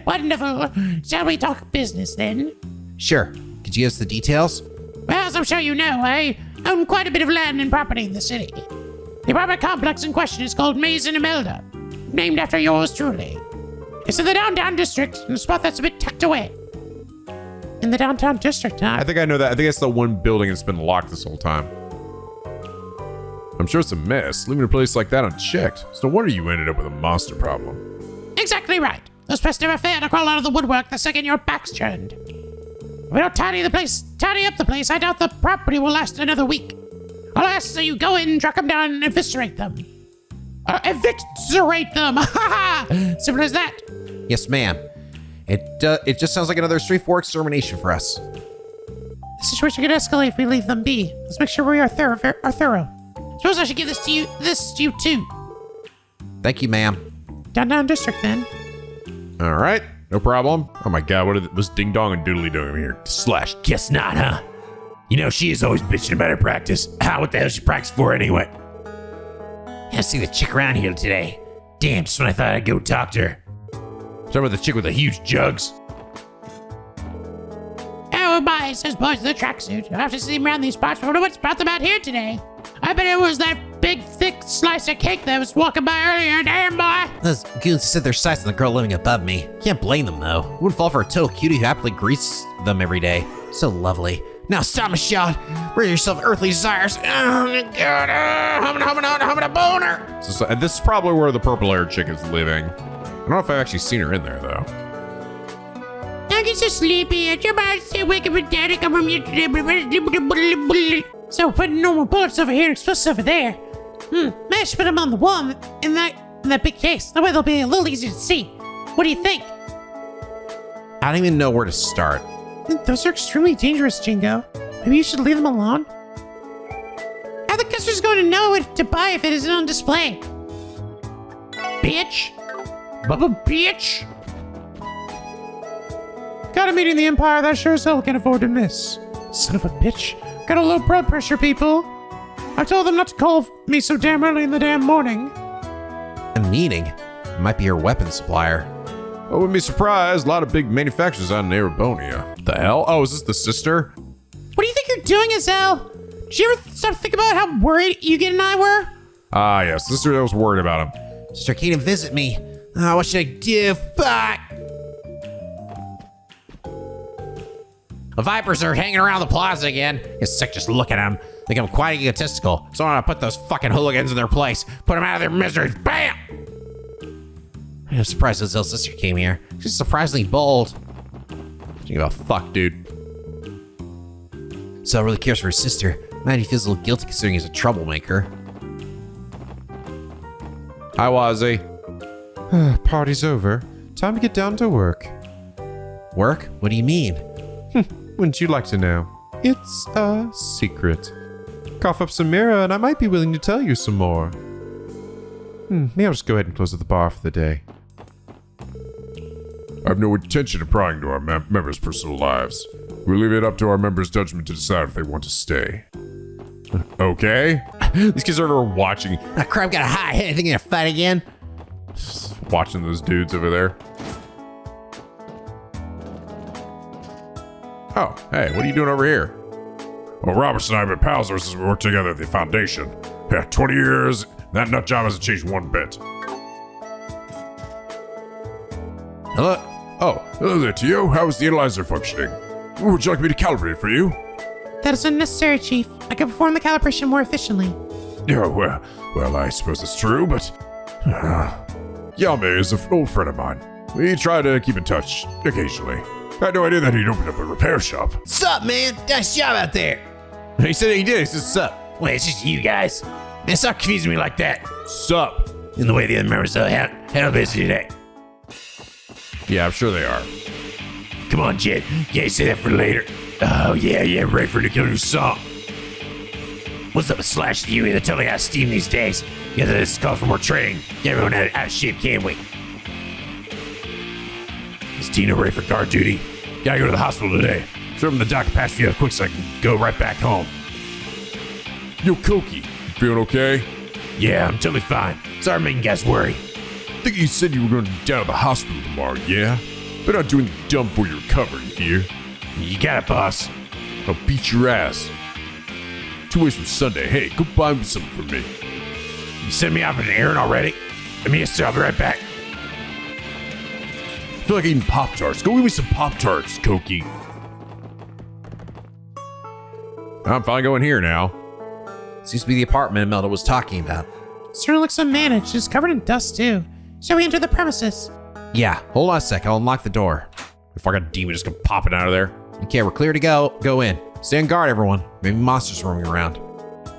Wonderful. Shall we talk business then? Sure. Could you give us the details? Well, as I'm sure you know, I own quite a bit of land and property in the city. The apartment complex in question is called Maze and Imelda, named after yours truly. It's in the downtown district, in a spot that's a bit tucked away. In the downtown district, huh? I think I know that. I think it's the one building that's been locked this whole time. I'm sure it's a mess, leaving a place like that unchecked. It's no wonder you ended up with a monster problem. Exactly right. Those pests never fail to crawl out of the woodwork the second your back's turned. If we don't tidy up the place, I doubt the property will last another week. I'll ask so you go in, track them down, and eviscerate them. Eviscerate them! Ha ha! Simple as that. Yes, ma'am. It just sounds like another straightforward extermination for us. The situation could escalate if we leave them be. Let's make sure we are thorough. Suppose I should give this to you too. Thank you, ma'am. Downtown district then. All right, no problem. Oh my God, what's Ding Dong and Doodly doing here? Slash, guess not, huh? You know, she is always bitching about her practice. What the hell she practice for anyway? I see the chick around here today. Damn, just when I thought I'd go talk to her. Talking about the chick with the huge jugs. Oh my, says boys in the tracksuit. I have to see him around these parts. I wonder what's brought them out here today. I bet it was that big, thick slice of cake that was walking by earlier. Damn, boy. Those goons set their sights on the girl living above me. Can't blame them, though. Wouldn't fall for a total cutie who happily greets them every day. So lovely. Now stop, Michelle. Bring yourself earthly desires. Oh my God. Humming a boner. So this is probably where the purple-haired chick is living. I don't know if I've actually seen her in there, though. I get so sleepy. At your mind, stay wake up with daddy. Come from you. So putting normal bullets over here, explosives over there. Maybe I should put them on the wall in that big case. That way they'll be a little easier to see. What do you think? I don't even know where to start. Those are extremely dangerous, Jingo. Maybe you should leave them alone. How the customer's going to know what to buy if it isn't on display? Bitch. Bubba bitch. Got a meeting in the Empire that sure as hell can't afford to miss. Son of a bitch. Got a low blood pressure, people. I told them not to call me so damn early in the damn morning. A meeting? It might be her weapon supplier. I wouldn't be surprised. A lot of big manufacturers out in Erebonia. The hell? Oh, is this the sister? What do you think you're doing, Azelle? Did you ever stop to think about how worried Eugen and I were? Ah, yes, sister that was worried about him. Sister came to visit me. Oh, what should I do? Fuck! The Vipers are hanging around the plaza again. It's sick just looking at them. Think I'm quite egotistical. So I want to put those fucking hooligans in their place. Put them out of their misery. Bam! I'm surprised Azelle's sister came here. She's surprisingly bold. Give a fuck, dude. Azelle really cares for her sister. Man, he feels a little guilty considering he's a troublemaker. Hi, Wazzy. Party's over. Time to get down to work. Work? What do you mean? Wouldn't you like to know? It's a secret. Cough up some mirror and I might be willing to tell you some more. Maybe I'll just go ahead and close at the bar for the day. I have no intention of prying into our members' personal lives. We leave it up to our members' judgment to decide if they want to stay. Okay? These kids are watching Ah, crap, got a hot head. Think you're gonna fight again? those dudes over there. Oh, hey, what are you doing over here? Well, Robertson and I have been pals ever since we worked together at the Foundation. Yeah, 20 years, that nut job hasn't changed one bit. Hello? Oh, Hello there, Tio. How is the analyzer functioning? Would you like me to calibrate it for you? That is unnecessary, Chief. I can perform the calibration more efficiently. Yeah, well, I suppose it's true, but... Yame is an old friend of mine. We try to keep in touch occasionally. I had no idea that he'd opened up a repair shop. Sup, man? Nice job out there. he said he did. He said, sup. Wait, it's just you guys? Man, stop confusing me like that. Sup. In the way the other members handle business today. Yeah, I'm sure they are. Come on, Jed. Yeah, say that for later. Oh, yeah, ready for the killer song. What's up with Slash and Yui? They're totally out of steam these days. Yeah, this calls for more training. Get everyone out of shape, can't we? Is Tina ready for guard duty? Gotta go to the hospital today. Serve him the doctor passed me up quick so I can go right back home. Yo, Koki, you feeling okay? Yeah, I'm totally fine. Sorry I'm making you guys worry. I think you said you were going to be down at the hospital tomorrow, yeah? But not doing anything dumb for your recovery here. You got it, boss. I'll beat your ass. 2 ways from Sunday. Hey, go buy me something for me. You sent me off on an errand already? I mean, yes, sir, I'll be right back. I feel like eating Pop-Tarts. Go give me some Pop-Tarts, Koki. I'm finally going here now. Seems to be the apartment Imelda was talking about. Certainly looks unmanaged. It's covered in dust, too. Shall we enter the premises? Yeah, hold on a sec. I'll unlock the door. If I got a demon just come popping out of there. Okay, we're clear to go. Go in. Stay on guard, everyone. Maybe monsters roaming around.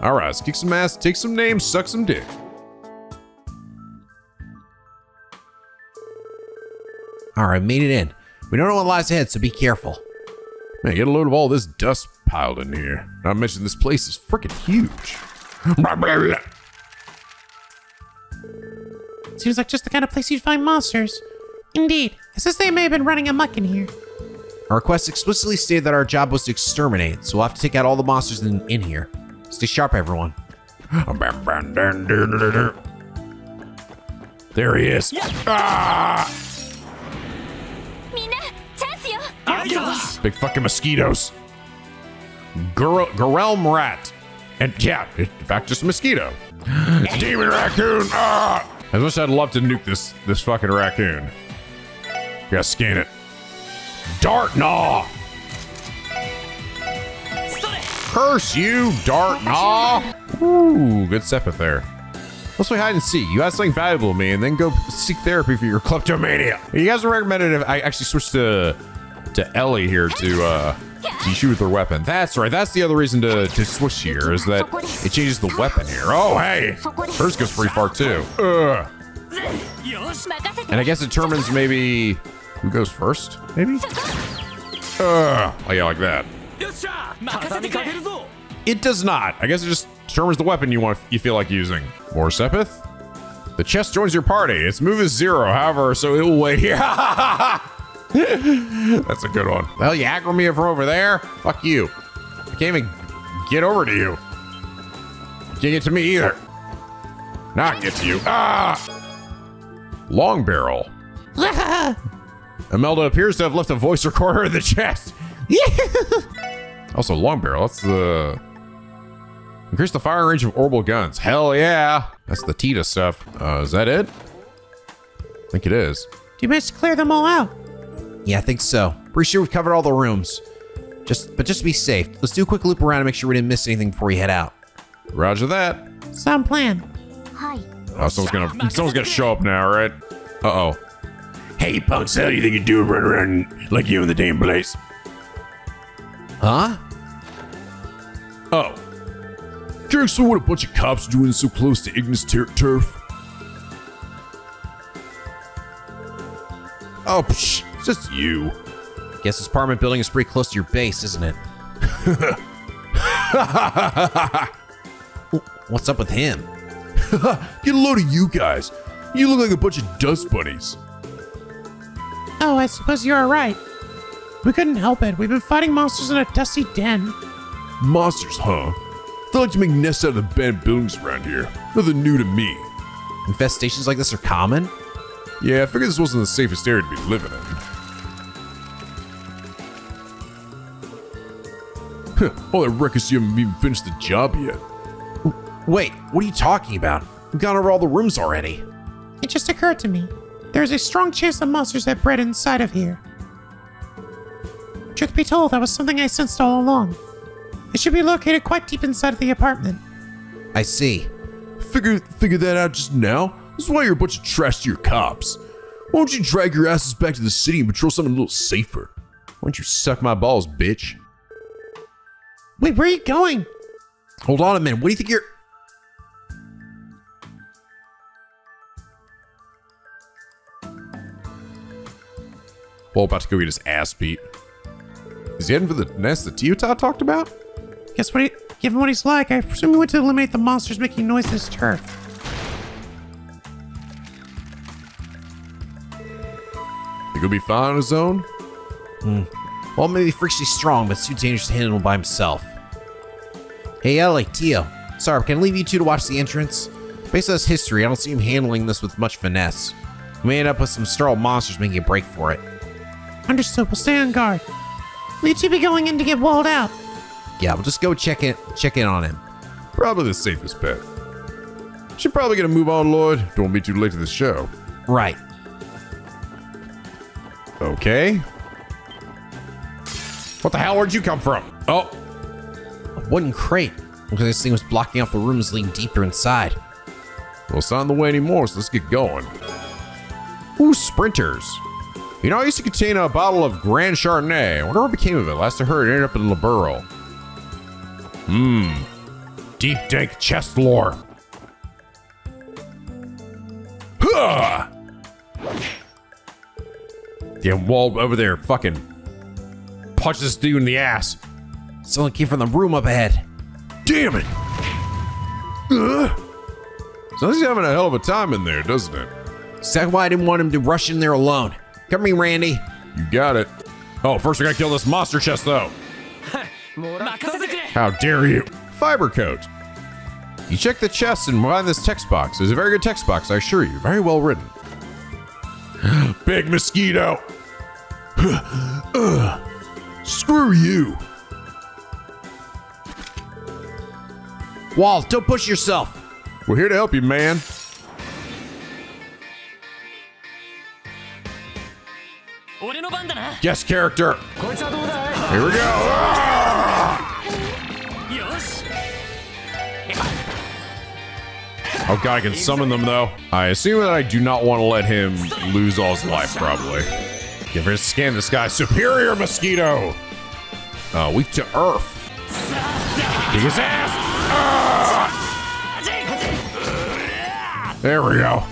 All right, let's kick some ass, take some names, suck some dick. All right, made it in. We don't know what lies ahead, so be careful. Man, get a load of all this dust piled in here. Not to mention this place is freaking huge. Seems like just the kind of place you'd find monsters. Indeed. It says they may have been running amok in here. Our request explicitly stated that our job was to exterminate, so we'll have to take out all the monsters in here. Stay sharp, everyone. There he is. Ah! Big fucking mosquitoes. Garelm rat. And yeah, In fact, just a mosquito. demon raccoon. Ah! As much as I'd love to nuke this fucking raccoon. Gotta scan it. Dart Gnaw. Curse you, Dart Gnaw. Ooh, good sepith there. Let's play hide and seek. You got something valuable to me, and then go seek therapy for your Kleptomania. You guys recommended if I actually switched to Ellie here to shoot with her weapon. That's right. That's the other reason to switch here is that it changes the weapon here. Oh, hey, hers goes pretty far too. Ugh. And I guess it determines maybe who goes first. Maybe. Oh yeah, like that. It does not. I guess it just determines the weapon you feel like using. More sepith. The chest joins your party. Its move is 0, however, so it will wait here. That's a good one. Well, you aggro me from over there. Fuck you. I can't even get over to you. You can't get to me either. Now I can get to you. Ah! Long barrel. Imelda appears to have left a voice recorder in the chest. Also, long barrel. That's the... Increase the firing range of orbital guns. Hell yeah. That's the Tita stuff. Is that it? I think it is. Do you manage to clear them all out? Yeah, I think so. Pretty sure we've covered all the rooms. Just to be safe, let's do a quick loop around and make sure we didn't miss anything before we head out. Roger that. Sound plan. Oh, someone's gonna show up now, right? Uh-oh. Hey, punks, how do you think you're doing running around like you in the damn place? Huh? Oh. Curious so what a bunch of cops are doing so close to Ignis turf. Oh, psh, it's just you. Guess this apartment building is pretty close to your base, isn't it? What's up with him? Get a load of you guys. You look like a bunch of dust bunnies. Oh, I suppose you are right. We couldn't help it. We've been fighting monsters in a dusty den. Monsters, huh? They like to make nests out of abandoned buildings around here. Nothing new to me. Infestations like this are common? Yeah, I figured this wasn't the safest area to be living in. All that ruckus, you haven't even finished the job yet. Wait, what are you talking about? We've gone over all the rooms already. It just occurred to me. There's a strong chance the monsters have bred inside of here. Truth be told, that was something I sensed all along. It should be located quite deep inside of the apartment. I see. Figure that out just now? This is why you're a bunch of trash to your cops. Why don't you drag your asses back to the city and patrol something a little safer? Why don't you suck my balls, bitch? Wait, where are you going? Hold on a minute, what do you think you're... Well, about to go get his ass beat. Is he heading for the nest that Tio talked about? Given what he's like, I presume he went to eliminate the monsters making noise in his turf. Think he'll be fine on his own? Well, maybe freakishly strong, but too dangerous to handle by himself. Hey, Elie, Tio. Sorry, can I leave you two to watch the entrance? Based on his history, I don't see him handling this with much finesse. We may end up with some sterile monsters making a break for it. Understood, we'll stay on guard. Will you two be going in to get walled out? Yeah, we'll just go check in on him. Probably the safest bet. Should probably get a move on, Lloyd. Don't be too late to the show. Right. Okay. What the hell? Where'd you come from? Oh, A wooden crate. Looks like this thing was blocking off the rooms leading deeper inside. Well, it's not in the way anymore, so let's get going. ooh, sprinters. You know, I used to contain a bottle of Grand Chardonnay. I wonder what became of it. Last I heard, it ended up in Laburo. Deep dank chest lore. Huh! Damn Wald over there fucking punch this dude in the ass. Someone came from the room up ahead. Damn it! So he's having a hell of a time in there, doesn't it? Exactly why I didn't want him to rush in there alone. Come here, Randy. You got it. Oh, first we gotta kill this monster chest, though. How dare you? Fiber coat. You check the chest and find this text box. It's a very good text box, I assure you. Very well written. Big mosquito. Screw you! Walt, don't push yourself. We're here to help you, man. Guest character. Here we go. Oh god, I can summon them though. I assume that I do not want to let him lose all his life, probably. Give her a scan this guy. Superior mosquito. Weak to earth. Kick his ass. There we go.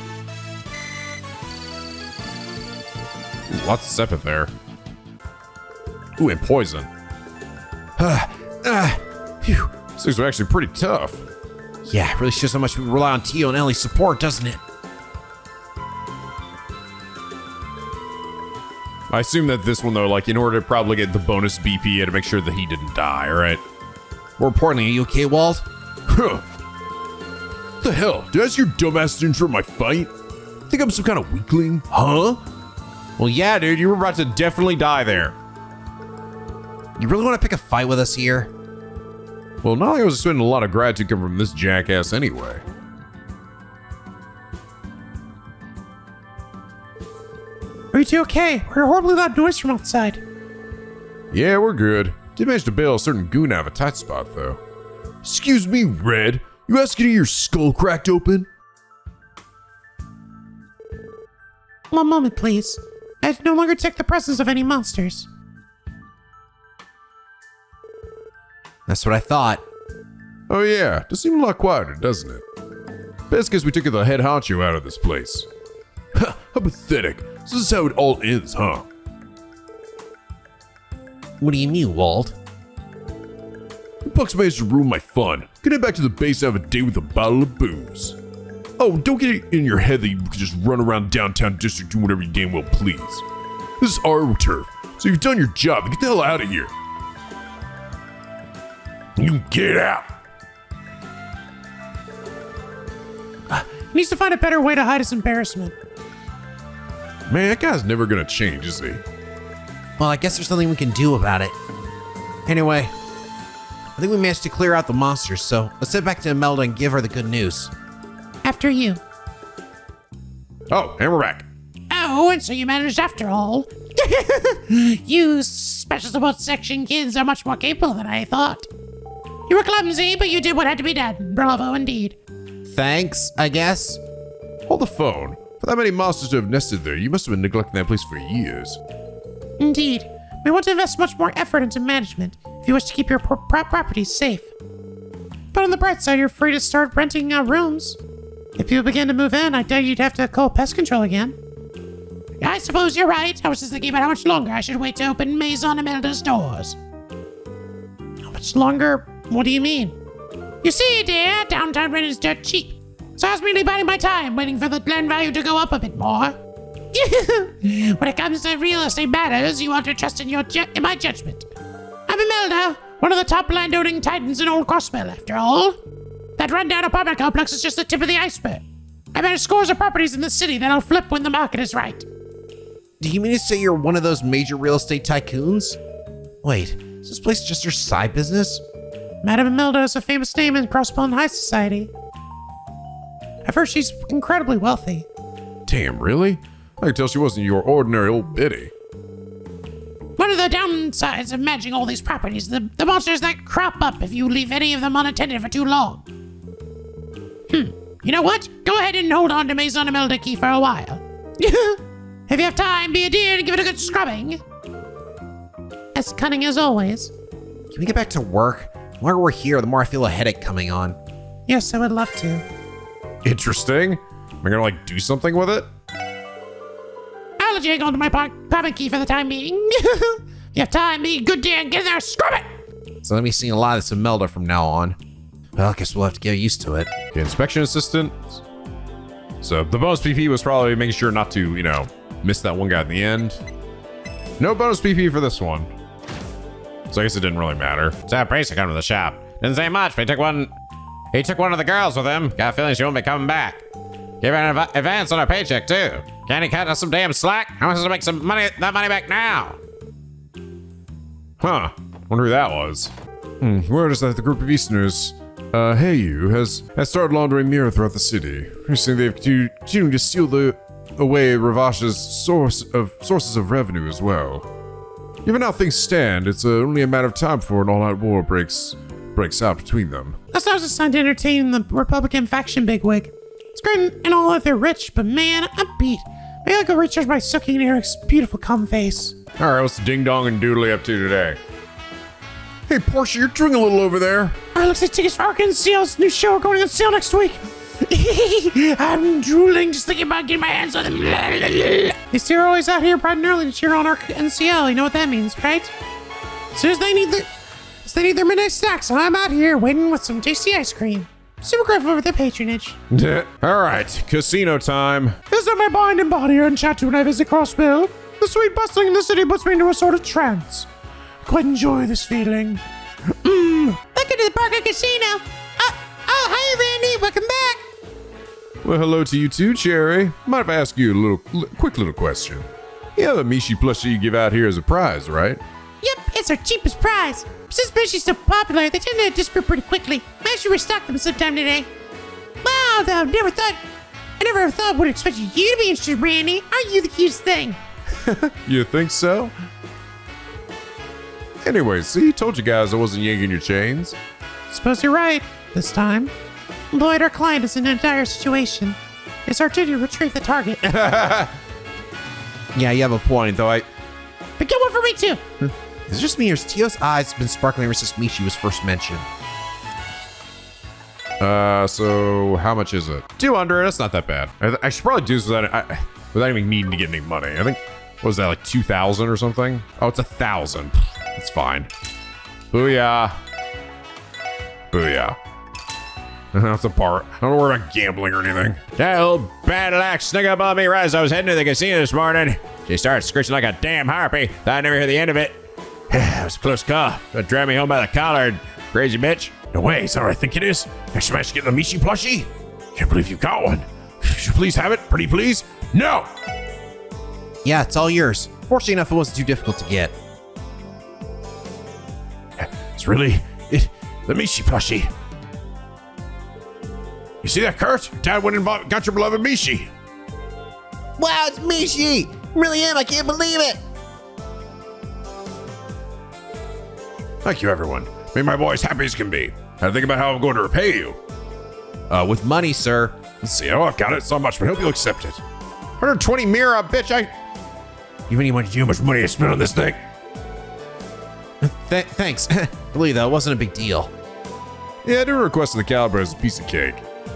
Ooh, lots of sepith there. Ooh, and poison. Phew. This things are actually pretty tough. Yeah, it really shows how much we rely on Tio and Ellie's support, doesn't it? I assume that this one, though, like, in order to probably get the bonus BP, you had to make sure that he didn't die, right? More importantly, are you okay, Walt? Huh. The hell? Did I ask your dumbass to interrupt my fight? Think I'm some kind of weakling? Huh? Well, yeah, dude, you were about to definitely die there. You really want to pick a fight with us here? Well, not like I was expecting a lot of gratitude coming from this jackass anyway. Are you two okay? We heard a horribly loud noise from outside. Yeah, we're good. Did manage to bail a certain goon out of a tight spot, though. Excuse me, Red. You asked to get your skull cracked open? One moment, please. I no longer detect the presence of any monsters. That's what I thought. Oh yeah, does seem a lot quieter, doesn't it? Best guess we took the head honcho out of this place. Ha, how pathetic. This is how it all ends, huh? What do you mean, Walt? The Pucks managed to ruin my fun. Get back to the base and have a day with a bottle of booze. Oh, don't get it in your head that you can just run around downtown district doing whatever you damn well please. This is our turf, so you've done your job. Get the hell out of here. You get out. He needs to find a better way to hide his embarrassment. Man, that guy's never gonna change, is he? Well, I guess there's something we can do about it. Anyway, I think we managed to clear out the monsters, so let's head back to Imelda and give her the good news. After you. Oh, and we're back. Oh, and so you managed after all. You special support section kids are much more capable than I thought. You were clumsy, but you did what had to be done. Bravo indeed. Thanks, I guess. Hold the phone. For that many monsters to have nested there, you must have been neglecting that place for years. Indeed. We want to invest much more effort into management if you wish to keep your properties safe. But on the bright side, you're free to start renting rooms. If people begin to move in, I doubt you'd have to call pest control again. I suppose you're right. I was just thinking about how much longer I should wait to open Maison Imelda's doors. How much longer? What do you mean? You see, dear, downtown rent is dirt cheap. So I was merely biding my time, waiting for the land value to go up a bit more. When it comes to real estate matters, you want to trust in my judgment. I'm Imelda, one of the top landowning titans in old Crossbell, after all. That rundown apartment complex is just the tip of the iceberg. I manage scores of properties in the city that'll flip when the market is right. Do you mean to say you're one of those major real estate tycoons? Wait, is this place just your side business? Madame Imelda is a famous name in Crossbell and high society. I've heard she's incredibly wealthy. Damn, really? I could tell she wasn't your ordinary old biddy. One of the downsides of managing all these properties, the monsters that crop up if you leave any of them unattended for too long. You know what? Go ahead and hold on to Maison Imelda key for a while. If you have time, be a dear and give it a good scrubbing. As cunning as always. Can we get back to work? The longer we're here, the more I feel a headache coming on. Yes, I would love to. Interesting. Am I gonna do something with it? I'll let you hang on to my apartment key for the time being. You have time, be a good dear and get in there, scrub it! So let me see a lot of this Imelda from now on. Well, I guess we'll have to get used to it. The inspection assistant. So the bonus PP was probably making sure not to, miss that one guy at the end. No bonus PP for this one. So I guess it didn't really matter. That Bracer come to the shop. Didn't say much, but he took one of the girls with him. Got a feeling she won't be coming back. Give her an advance on her paycheck, too. Can't he cut us some damn slack? How much to make that money back now? Huh. Wonder who that was. Word is that the group of Easterners, Heyu, has started laundering mirror throughout the city. Recently, they've continued to steal away Ravash's sources of revenue as well. Given how things stand, it's only a matter of time before an all-out war breaks out between them. That's not just time to entertain the Republican faction bigwig. It's great and all that they're rich, but man, I'm beat. Maybe I'll go recharge by soaking in Eric's beautiful cum face. All right, what's Ding Dong and Doodly up to today? Hey, Portia, you're doing a little over there. Looks like tickets for RNCL's new show are going on sale next week. I'm drooling just thinking about getting my hands on them. These two are always out here bright and early to cheer on our NCL. You know what that means, right? As soon as they need their midnight snacks, I'm out here waiting with some tasty ice cream. Super grateful for their patronage. All right, casino time. This is my mind and body are enchanted when I visit Crossbell. The sweet bustling in the city puts me into a sort of trance. I quite enjoy this feeling. Welcome to the Parker Casino. Hi, Randy. Welcome back. Well, hello to you too, Cherry. Mind if I ask you a quick little question? Yeah, the Mishi plushie you give out here as a prize, right? Yep, it's our cheapest prize. Since Mishi's so popular, they tend to disappear pretty quickly. I should restock them sometime today. Wow, though, I never thought would expect you to be interested, Randy. Aren't you the cutest thing? You think so? Anyway, see, told you guys I wasn't yanking your chains. Suppose you're right. This time. Lloyd, our client, is in a dire situation. It's our duty to retrieve the target. Yeah, you have a point, though. But get one for me, too. Is it just me or has Tio's eyes been sparkling ever since Mishi was first mentioned? So how much is it? 200. That's not that bad. I should probably do this without even needing to get any money. I think, what was that, like 2,000 or something? Oh, it's 1,000. That's fine. Booyah. Booyah. That's a part. I don't worry about gambling or anything. That old bad luck snuck up on me right as I was heading to the casino this morning. She started screeching like a damn harpy. Thought I'd never hear the end of it. It was a close call. It dragged me home by the collar, crazy bitch. No way, is that what I think it is? I managed to get the Mishi plushie? Can't believe you got one. Could you please have it? Pretty please? No! Yeah, it's all yours. Fortunately enough, it wasn't too difficult to get. It's really the Mishi plushie. You see that, Kurt? Dad went and got your beloved Mishi. Wow, it's Mishi! Really am, I can't believe it! Thank you, everyone. Made my boy as happy as can be. Had to think about how I'm going to repay you. With money, sir. Let's see. Oh, I've got it. It's not much, but I hope you'll accept it. 120 mira, bitch. You have any idea how much money I spent on this thing? Thanks. Really, though, it wasn't a big deal. Yeah, I do request the caliber as a piece of cake.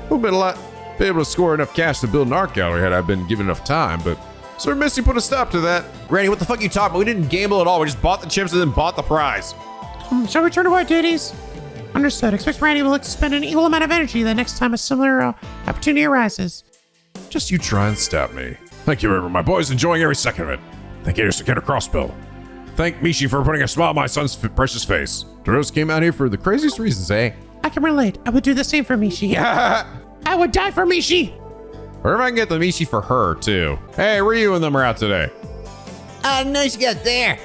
Would have been able to score enough cash to build an art gallery had I been given enough time, but Sir Misty put a stop to that. Randy, what the fuck are you talking about? We didn't gamble at all. We just bought the chips and then bought the prize. Shall we turn to our duties? Understood. Expect Randy will look to spend an equal amount of energy the next time a similar opportunity arises. Just you try and stop me. Thank you, River. My boy's enjoying every second of it. Thank you, Mr. Crossbell. Thank Mishi for putting a smile on my son's precious face. DeRose came out here for the craziest reasons, eh? I can relate. I would do the same for Mishi. I would die for Mishi. Or if I can get the Mishi for her, too. Hey, Ryu and them are out today. Nice you got there.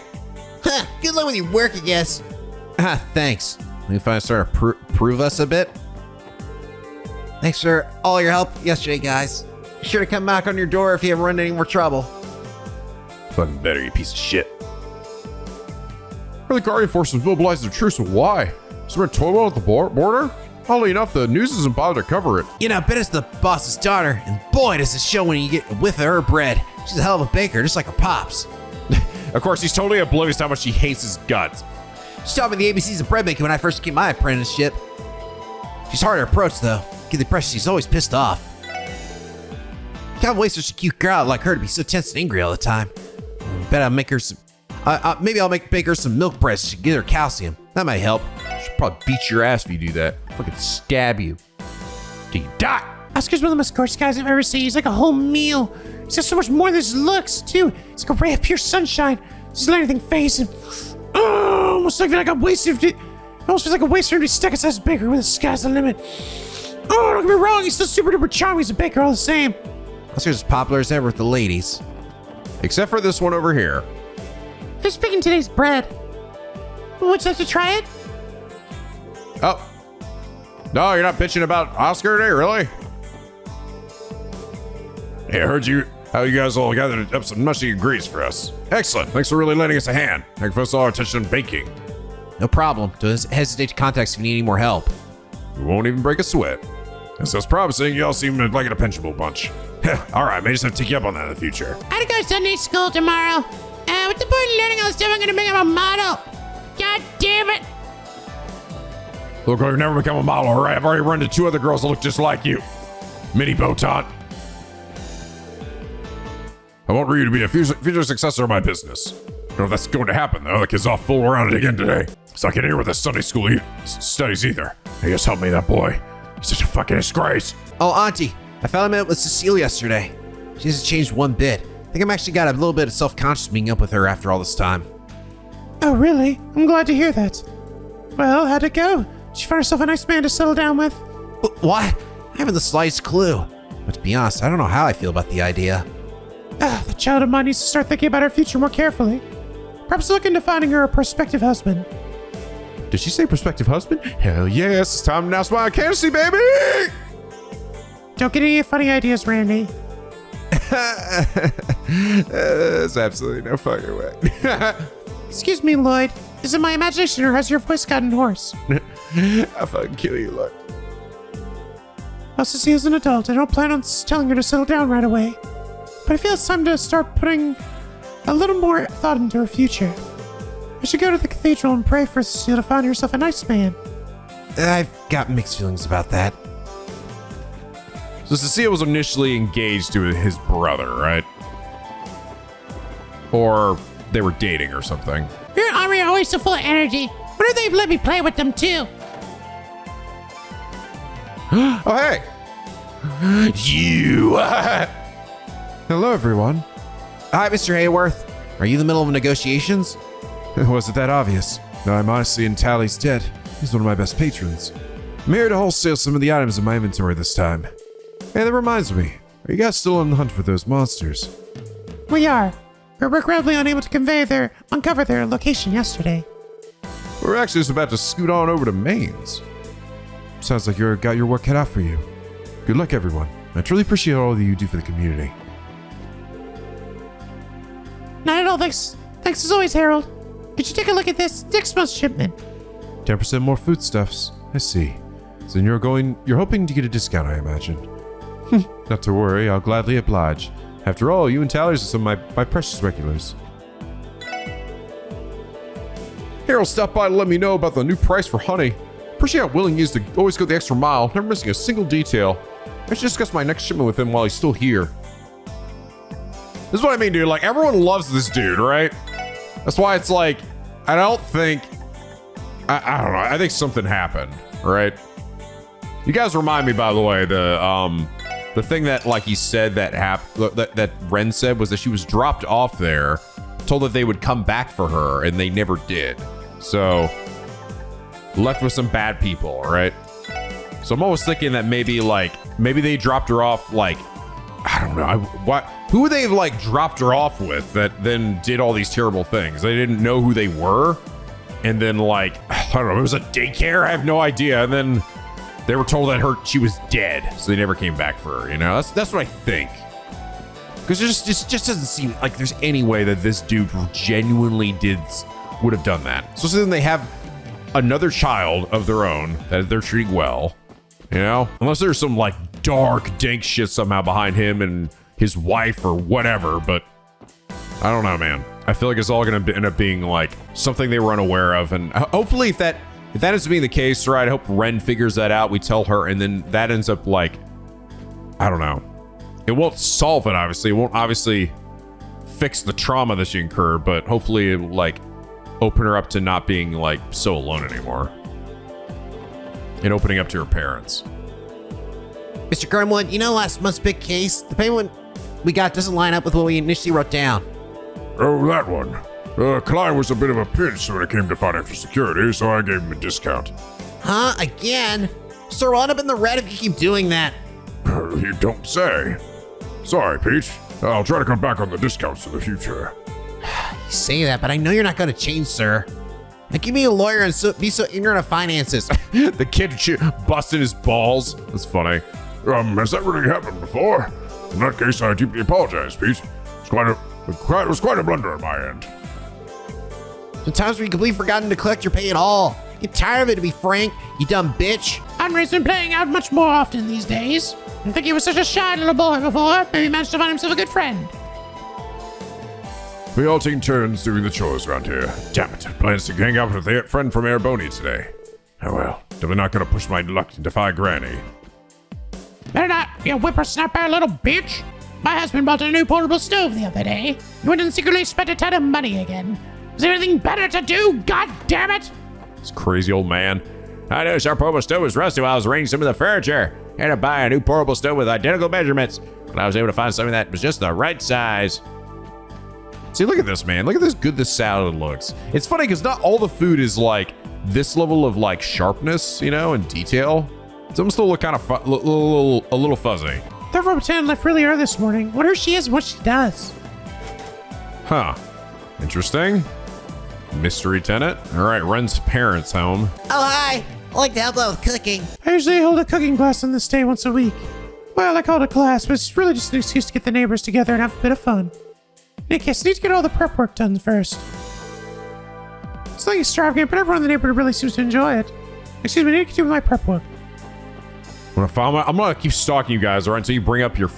Huh, good luck with your work, I guess. Thanks. Let me find start to prove us a bit. Thanks for all your help yesterday, guys. Be sure to come knock on your door if you ever run into any more trouble. Fucking better, you piece of shit. Are the Guardian forces mobilized their troops, and why? Is there a total at the border? Oddly enough, the news isn't bothered to cover it. You know, I bet it's the boss's daughter, and boy, does it show when you get a whiff of her bread. She's a hell of a baker, just like her pops. Of course, he's totally oblivious to how much she hates his guts. She taught me the ABCs of bread making when I first came my apprenticeship. She's hard to approach, though. Get the impression she's always pissed off. Can't wait such a cute girl like her to be so tense and angry all the time. Bet I'll make her some. Maybe I'll bake her some milk bread so she can get her calcium. That might help. She'll probably beat your ass if you do that. Fucking stab you. Till you die. Oscar's one of the most gorgeous guys I've ever seen. He's like a whole meal. He's got so much more than his looks, too. He's like a ray of pure sunshine. Just let anything face him. Oh, almost like I got wasted. It almost feels like a waste for him to be stuck inside his bakery when the sky's the limit. Oh, don't get me wrong. He's still super duper charming. He's a baker all the same. Oscar's as popular as ever with the ladies. Except for this one over here. They're speaking today's bread. Would you like to try it? Oh. No, you're not bitching about Oscar today, really? Hey, I heard how you guys all gathered up some mushy grease for us. Excellent. Thanks for really lending us a hand. I can focus all our attention on baking. No problem. Don't hesitate to contact us if you need any more help. We won't even break a sweat. That sounds promising. You all seem like an approachable bunch. All right, may just have to take you up on that in the future. I gotta go to Sunday school tomorrow. What's the point of learning all this stuff? I'm gonna become a model. God damn it. Look, you've never become a model, all right? I've already run into 2 other girls that look just like you. Mini Botan. I want Ryu to be a future successor of my business. I don't know if that's going to happen, though. The kid's off fooling around it again today. So I can't hear with his Sunday school studies either. Hey, just help me, that boy. He's such a fucking disgrace. Oh, Auntie, I found him out with Cecile yesterday. She hasn't changed one bit. I think I'm actually got a little bit of self-conscious meeting up with her after all this time. Oh, really? I'm glad to hear that. Well, how'd it go? Did she find herself a nice man to settle down with? Why? I haven't the slightest clue. But to be honest, I don't know how I feel about the idea. The child of mine needs to start thinking about her future more carefully. Perhaps look into finding her a prospective husband. Did she say prospective husband? Hell yes, it's time to announce my candidacy, baby! Don't get any funny ideas, Randy. There's absolutely no fucking way. Excuse me, Lloyd. Is it my imagination or has your voice gotten hoarse? I'll fucking kill you, look. Well, Cissy is an adult. I don't plan on telling her to settle down right away. But I feel it's time to start putting a little more thought into her future. I should go to the cathedral and pray for Cecile to find herself a nice man. I've got mixed feelings about that. So Cecile was initially engaged to his brother, right? Or they were dating or something. Your army are always so full of energy. Why don't they let me play with them too? Oh, hey! You! Hello, everyone. Hi, Mr. Hayworth. Are you in the middle of negotiations? Was it that obvious? No, I'm honestly in Tally's debt. He's one of my best patrons. I'm here to wholesale some of the items in my inventory this time. Hey, that reminds me. Are you guys still on the hunt for those monsters? We are. We were regrettably unable to uncover their location yesterday. We're actually just about to scoot on over to Maine's. Sounds like you've got your work cut out for you. Good luck, everyone. I truly appreciate all that you do for the community. Not at all, thanks. Thanks as always, Harold. Could you take a look at this next month's shipment? 10% more foodstuffs. I see. So you're hoping to get a discount, I imagine. Not to worry, I'll gladly oblige. After all, you and Tallers are some of my precious regulars. Harold stopped by to let me know about the new price for honey. Appreciate how willing he is to always go the extra mile, never missing a single detail. I should discuss my next shipment with him while he's still here. This is what I mean, dude. Like, everyone loves this dude, right? That's why it's like, I don't think... I don't know. I think something happened, right? You guys remind me, by the way, the thing that, like, he said that Ren said was that she was dropped off there, told that they would come back for her, and they never did. So, left with some bad people, right? So I'm always thinking that maybe they dropped her off, like, I don't know. Who would they have, like, dropped her off with that then did all these terrible things? They didn't know who they were. And then, like, I don't know, it was a daycare? I have no idea. And then they were told that she was dead. So they never came back for her, you know? That's what I think. Because it just doesn't seem like there's any way that this dude genuinely would have done that. So then they have another child of their own that they're treating well, you know? Unless there's some, like, dark, dank shit somehow behind him and his wife or whatever, but I don't know, man. I feel like it's all going to end up being, like, something they were unaware of, and hopefully if that ends up being the case, right, I hope Ren figures that out, we tell her, and then that ends up, like, I don't know. It won't solve it, obviously. It won't obviously fix the trauma that she incurred, but hopefully it will, like, open her up to not being, like, so alone anymore. And opening up to her parents. Mr. Grimwood, you know last month's big case? The payment we got doesn't line up with what we initially wrote down. Oh, that one. Klein was a bit of a pinch when it came to financial security, so I gave him a discount. Huh? Again? Sir, we'll end up in the red if you keep doing that. You don't say. Sorry, Peach. I'll try to come back on the discounts in the future. You say that, but I know you're not going to change, sir. Now give me a lawyer and be so ignorant of finances. The kid busted his balls. That's funny. Has that really happened before? In that case, I deeply apologize, Peach. It was quite a blunder on my end. Sometimes we completely forgotten to collect your pay at all. Get tired of it, to be frank, you dumb bitch. Henry's been playing out much more often these days. I think he was such a shy little boy before. Maybe he managed to find himself a good friend. We all take turns doing the chores around here. Damn it, plans to hang out with a friend from Airboni today. Oh well, definitely not gonna push my luck and defy Granny. Better not, you whippersnapper little bitch. My husband bought a new portable stove the other day. He went and secretly spent a ton of money again. Is there anything better to do? God damn it! This crazy old man. I noticed our portable stove was rusty while I was arranging some of the furniture. I had to buy a new portable stove with identical measurements, but I was able to find something that was just the right size. See, look at this, man. Look at this good this salad looks. It's funny because not all the food is like this level of like sharpness, you know, and detail. Some still look kind of a little fuzzy. That Robotan left really early this morning. Wonder who she is and what she does. Huh. Interesting. Mystery tenant. All right, Ren's parents' home. Oh, hi. I like to help out with cooking. I usually hold a cooking class on this day once a week. Well, I call it a class, but it's really just an excuse to get the neighbors together and have a bit of fun. In any case, I need to get all the prep work done first. It's not extravagant, but everyone in the neighborhood really seems to enjoy it. Excuse me, I need to continue with my prep work. I'm gonna keep stalking you guys, all right, until you bring up your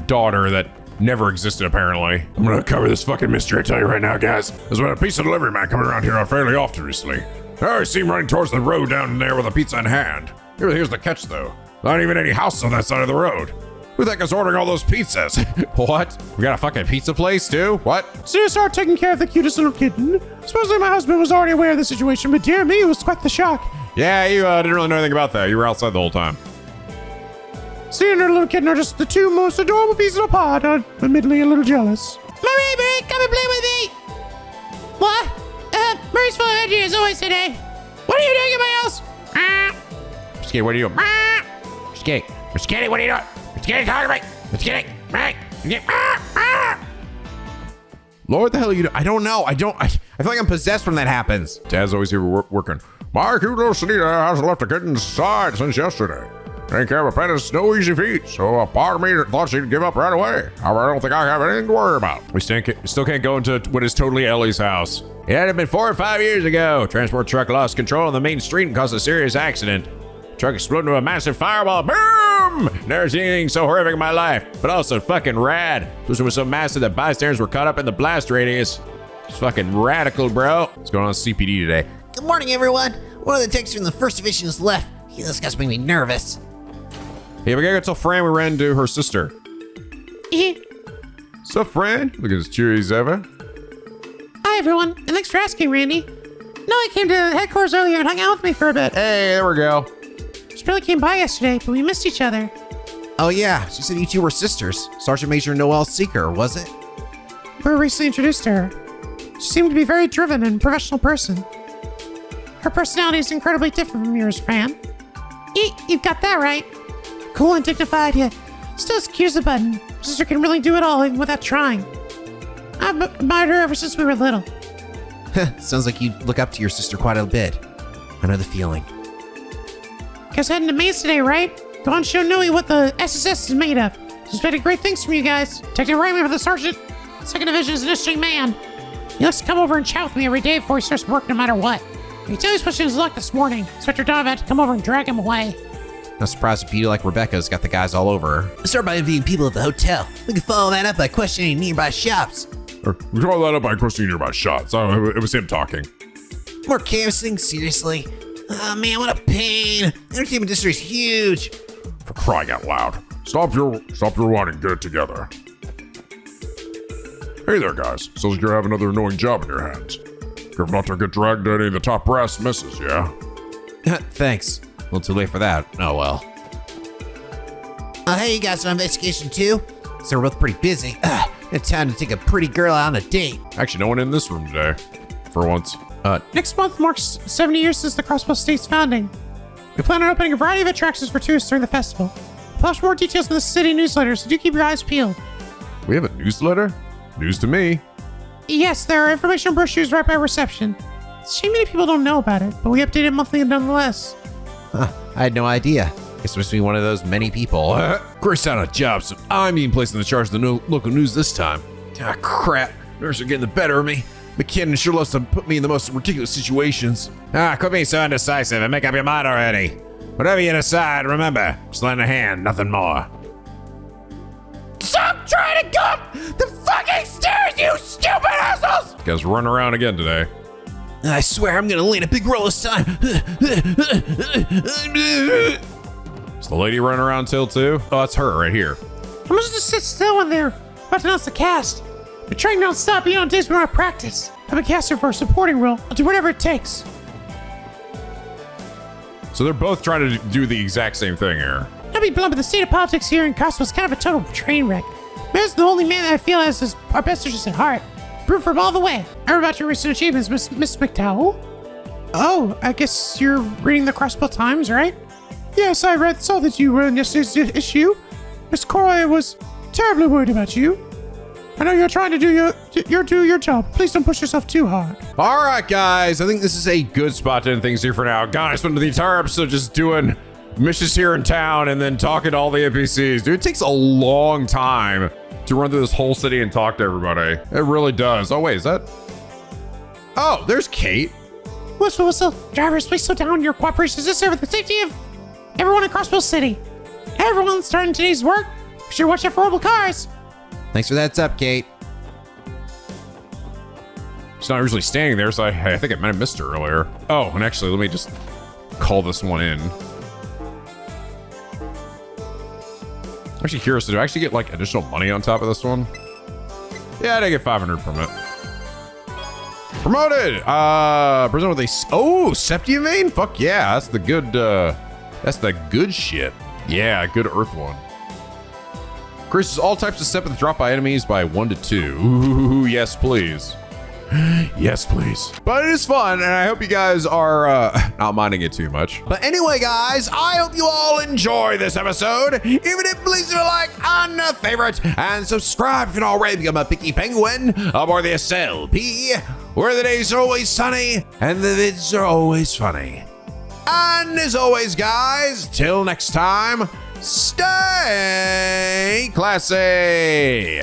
daughter that never existed, apparently. I'm gonna cover this fucking mystery, I tell you right now, guys. There's been a pizza delivery man coming around here fairly often recently. I see him running towards the road down there with a pizza in hand. Here's the catch, though. Not even any house on that side of the road. Who the heck is ordering all those pizzas? What? We got a fucking pizza place, too? What? So you start taking care of the cutest little kitten. Supposedly my husband was already aware of the situation, but dear me, it was quite the shock. Yeah, you didn't really know anything about that. You were outside the whole time. Seeing and her little kitten are just the two most adorable pieces of a pod. I'm admittedly a little jealous. Marie, come and play with me! What? Marie's full of ideas always today. What are you doing in my house? Miss Kitty, what are you doing? Miss Kitty, what are you doing? Miss Kitty, talk to me! Miss Kitty, Lord, the hell are you doing? I don't know. I feel like I'm possessed when that happens. Dad's always here working. My cute little Sunita hasn't left a kitten's side since yesterday. Taking care of a pet is no easy feat, so a part of me thought she'd give up right away. However, I don't think I have anything to worry about. We still can't go into what is totally Ellie's house. It had been 4 or 5 years ago. Transport truck lost control on the main street and caused a serious accident. Truck exploded into a massive fireball. Boom! Never seen anything so horrific in my life, but also fucking rad. This was so massive that bystanders were caught up in the blast radius. It's fucking radical, bro. What's going on with CPD today? Good morning, everyone. One of the techs from the first division is left. This guy's making me nervous. Hey, we gotta go tell Fran we ran into her sister. What's up, Fran? Looking as cheery as ever. Hi, everyone, and thanks for asking, Randy. Nellie came to headquarters earlier and hung out with me for a bit. Hey, there we go. She barely came by yesterday, but we missed each other. Oh, yeah. She said you two were sisters. Sergeant Major Noel Seeker, was it? We were recently introduced to her. She seemed to be a very driven and professional person. Her personality is incredibly different from yours, Fran. You've got that right. Cool and dignified, yet still as cute as a button. Sister can really do it all, even without trying. I've admired her ever since we were little. Sounds like you look up to your sister quite a bit. I know the feeling. Guess heading to Maze today, right? Go on, show Noe what the SSS is made of. She's expecting great things from you guys. Detective Riley for the Sergeant. 2nd Division is an interesting man. He likes to come over and chat with me every day before he starts work, no matter what. He tell he's pushing his luck this morning. Inspector Donovan had to come over and drag him away. Not surprised if beauty like Rebecca's got the guys all over her. Start by interviewing people at the hotel. We can follow that up by questioning nearby shops. We follow that up by questioning nearby shots. Oh, it was him talking. More canvassing? Seriously? Oh man, what a pain. The entertainment district's huge. For crying out loud. Stop your whining and get it together. Hey there, guys. Sounds like you have another annoying job in your hands. Careful not to get dragged to any of the top brass misses, yeah? Thanks. A little too late for that. Oh well. Hey, you guys on investigation too? So we're both pretty busy. It's time to take a pretty girl out on a date. Actually, no one in this room today. For once. Next month marks 70 years since the Crossbell State's founding. We plan on opening a variety of attractions for tourists during the festival. We'll publish more details in the city newsletter, so do keep your eyes peeled. We have a newsletter? News to me. Yes, there are information brochures right by reception. It's a shame many people don't know about it, but we update it monthly nonetheless. Huh, I had no idea. Guess I must be one of those many people. Grace out of job, so I'm being placed in the charge of the local news this time. Ah, crap. Nerves are getting the better of me. McKinnon sure loves to put me in the most ridiculous situations. Quit being so indecisive and make up your mind already. Whatever you decide, remember, just lend a hand, nothing more. Stop trying to go up the fucking stairs, you stupid assholes! Guys running around again today. I swear I'm gonna land a big roll this time. Is the lady running around till too? Oh, that's her right here. I'm just to sit still when they're about to announce the cast. But training don't stop even on days when I practice. I'm a caster for a supporting role. I'll do whatever it takes. So they're both trying to do the exact same thing here. I'll be blunt, but the state of politics here in Crossbell's kind of a total train wreck. Man's the only man that I feel has our best interests at heart. Root for him all the way. I heard about your recent achievements, Miss MacDowell. Oh, I guess you're reading the Crossbell Times, right? Yes, I saw that you were in yesterday's issue. Miss Croy was terribly worried about you. I know you're trying to do your job. Please don't push yourself too hard. All right, guys. I think this is a good spot to end things here for now. God, I spent the entire episode just doing missions here in town and then talking to all the NPCs. Dude, it takes a long time to run through this whole city and talk to everybody. It really does. Oh, wait, is that? Oh, there's Kate. Whistle. Drivers, please slow down. Your cooperation is necessary for the safety of everyone in Crossbell City. Everyone starting today's work, be sure to watch out for horrible cars. Thanks for that heads up, Kate. She's not usually standing there, so I think I might have missed her earlier. Oh, and actually, let me just call this one in. I'm actually curious, do I actually get like additional money on top of this one? Yeah, I did get 500 from it. Promoted! Prison with a, Septiumane? Fuck yeah, that's the good shit. Yeah, good earth one. Increases all types of step with drop by enemies by 1 to 2. Ooh, yes, please. Yes, please. But it is fun, and I hope you guys are not minding it too much. But anyway, guys, I hope you all enjoy this episode. Even if please do a like and a favorite, and subscribe if you don't already become a picky penguin aboard the SLP, where the days are always sunny and the vids are always funny. And as always, guys, till next time, stay classy.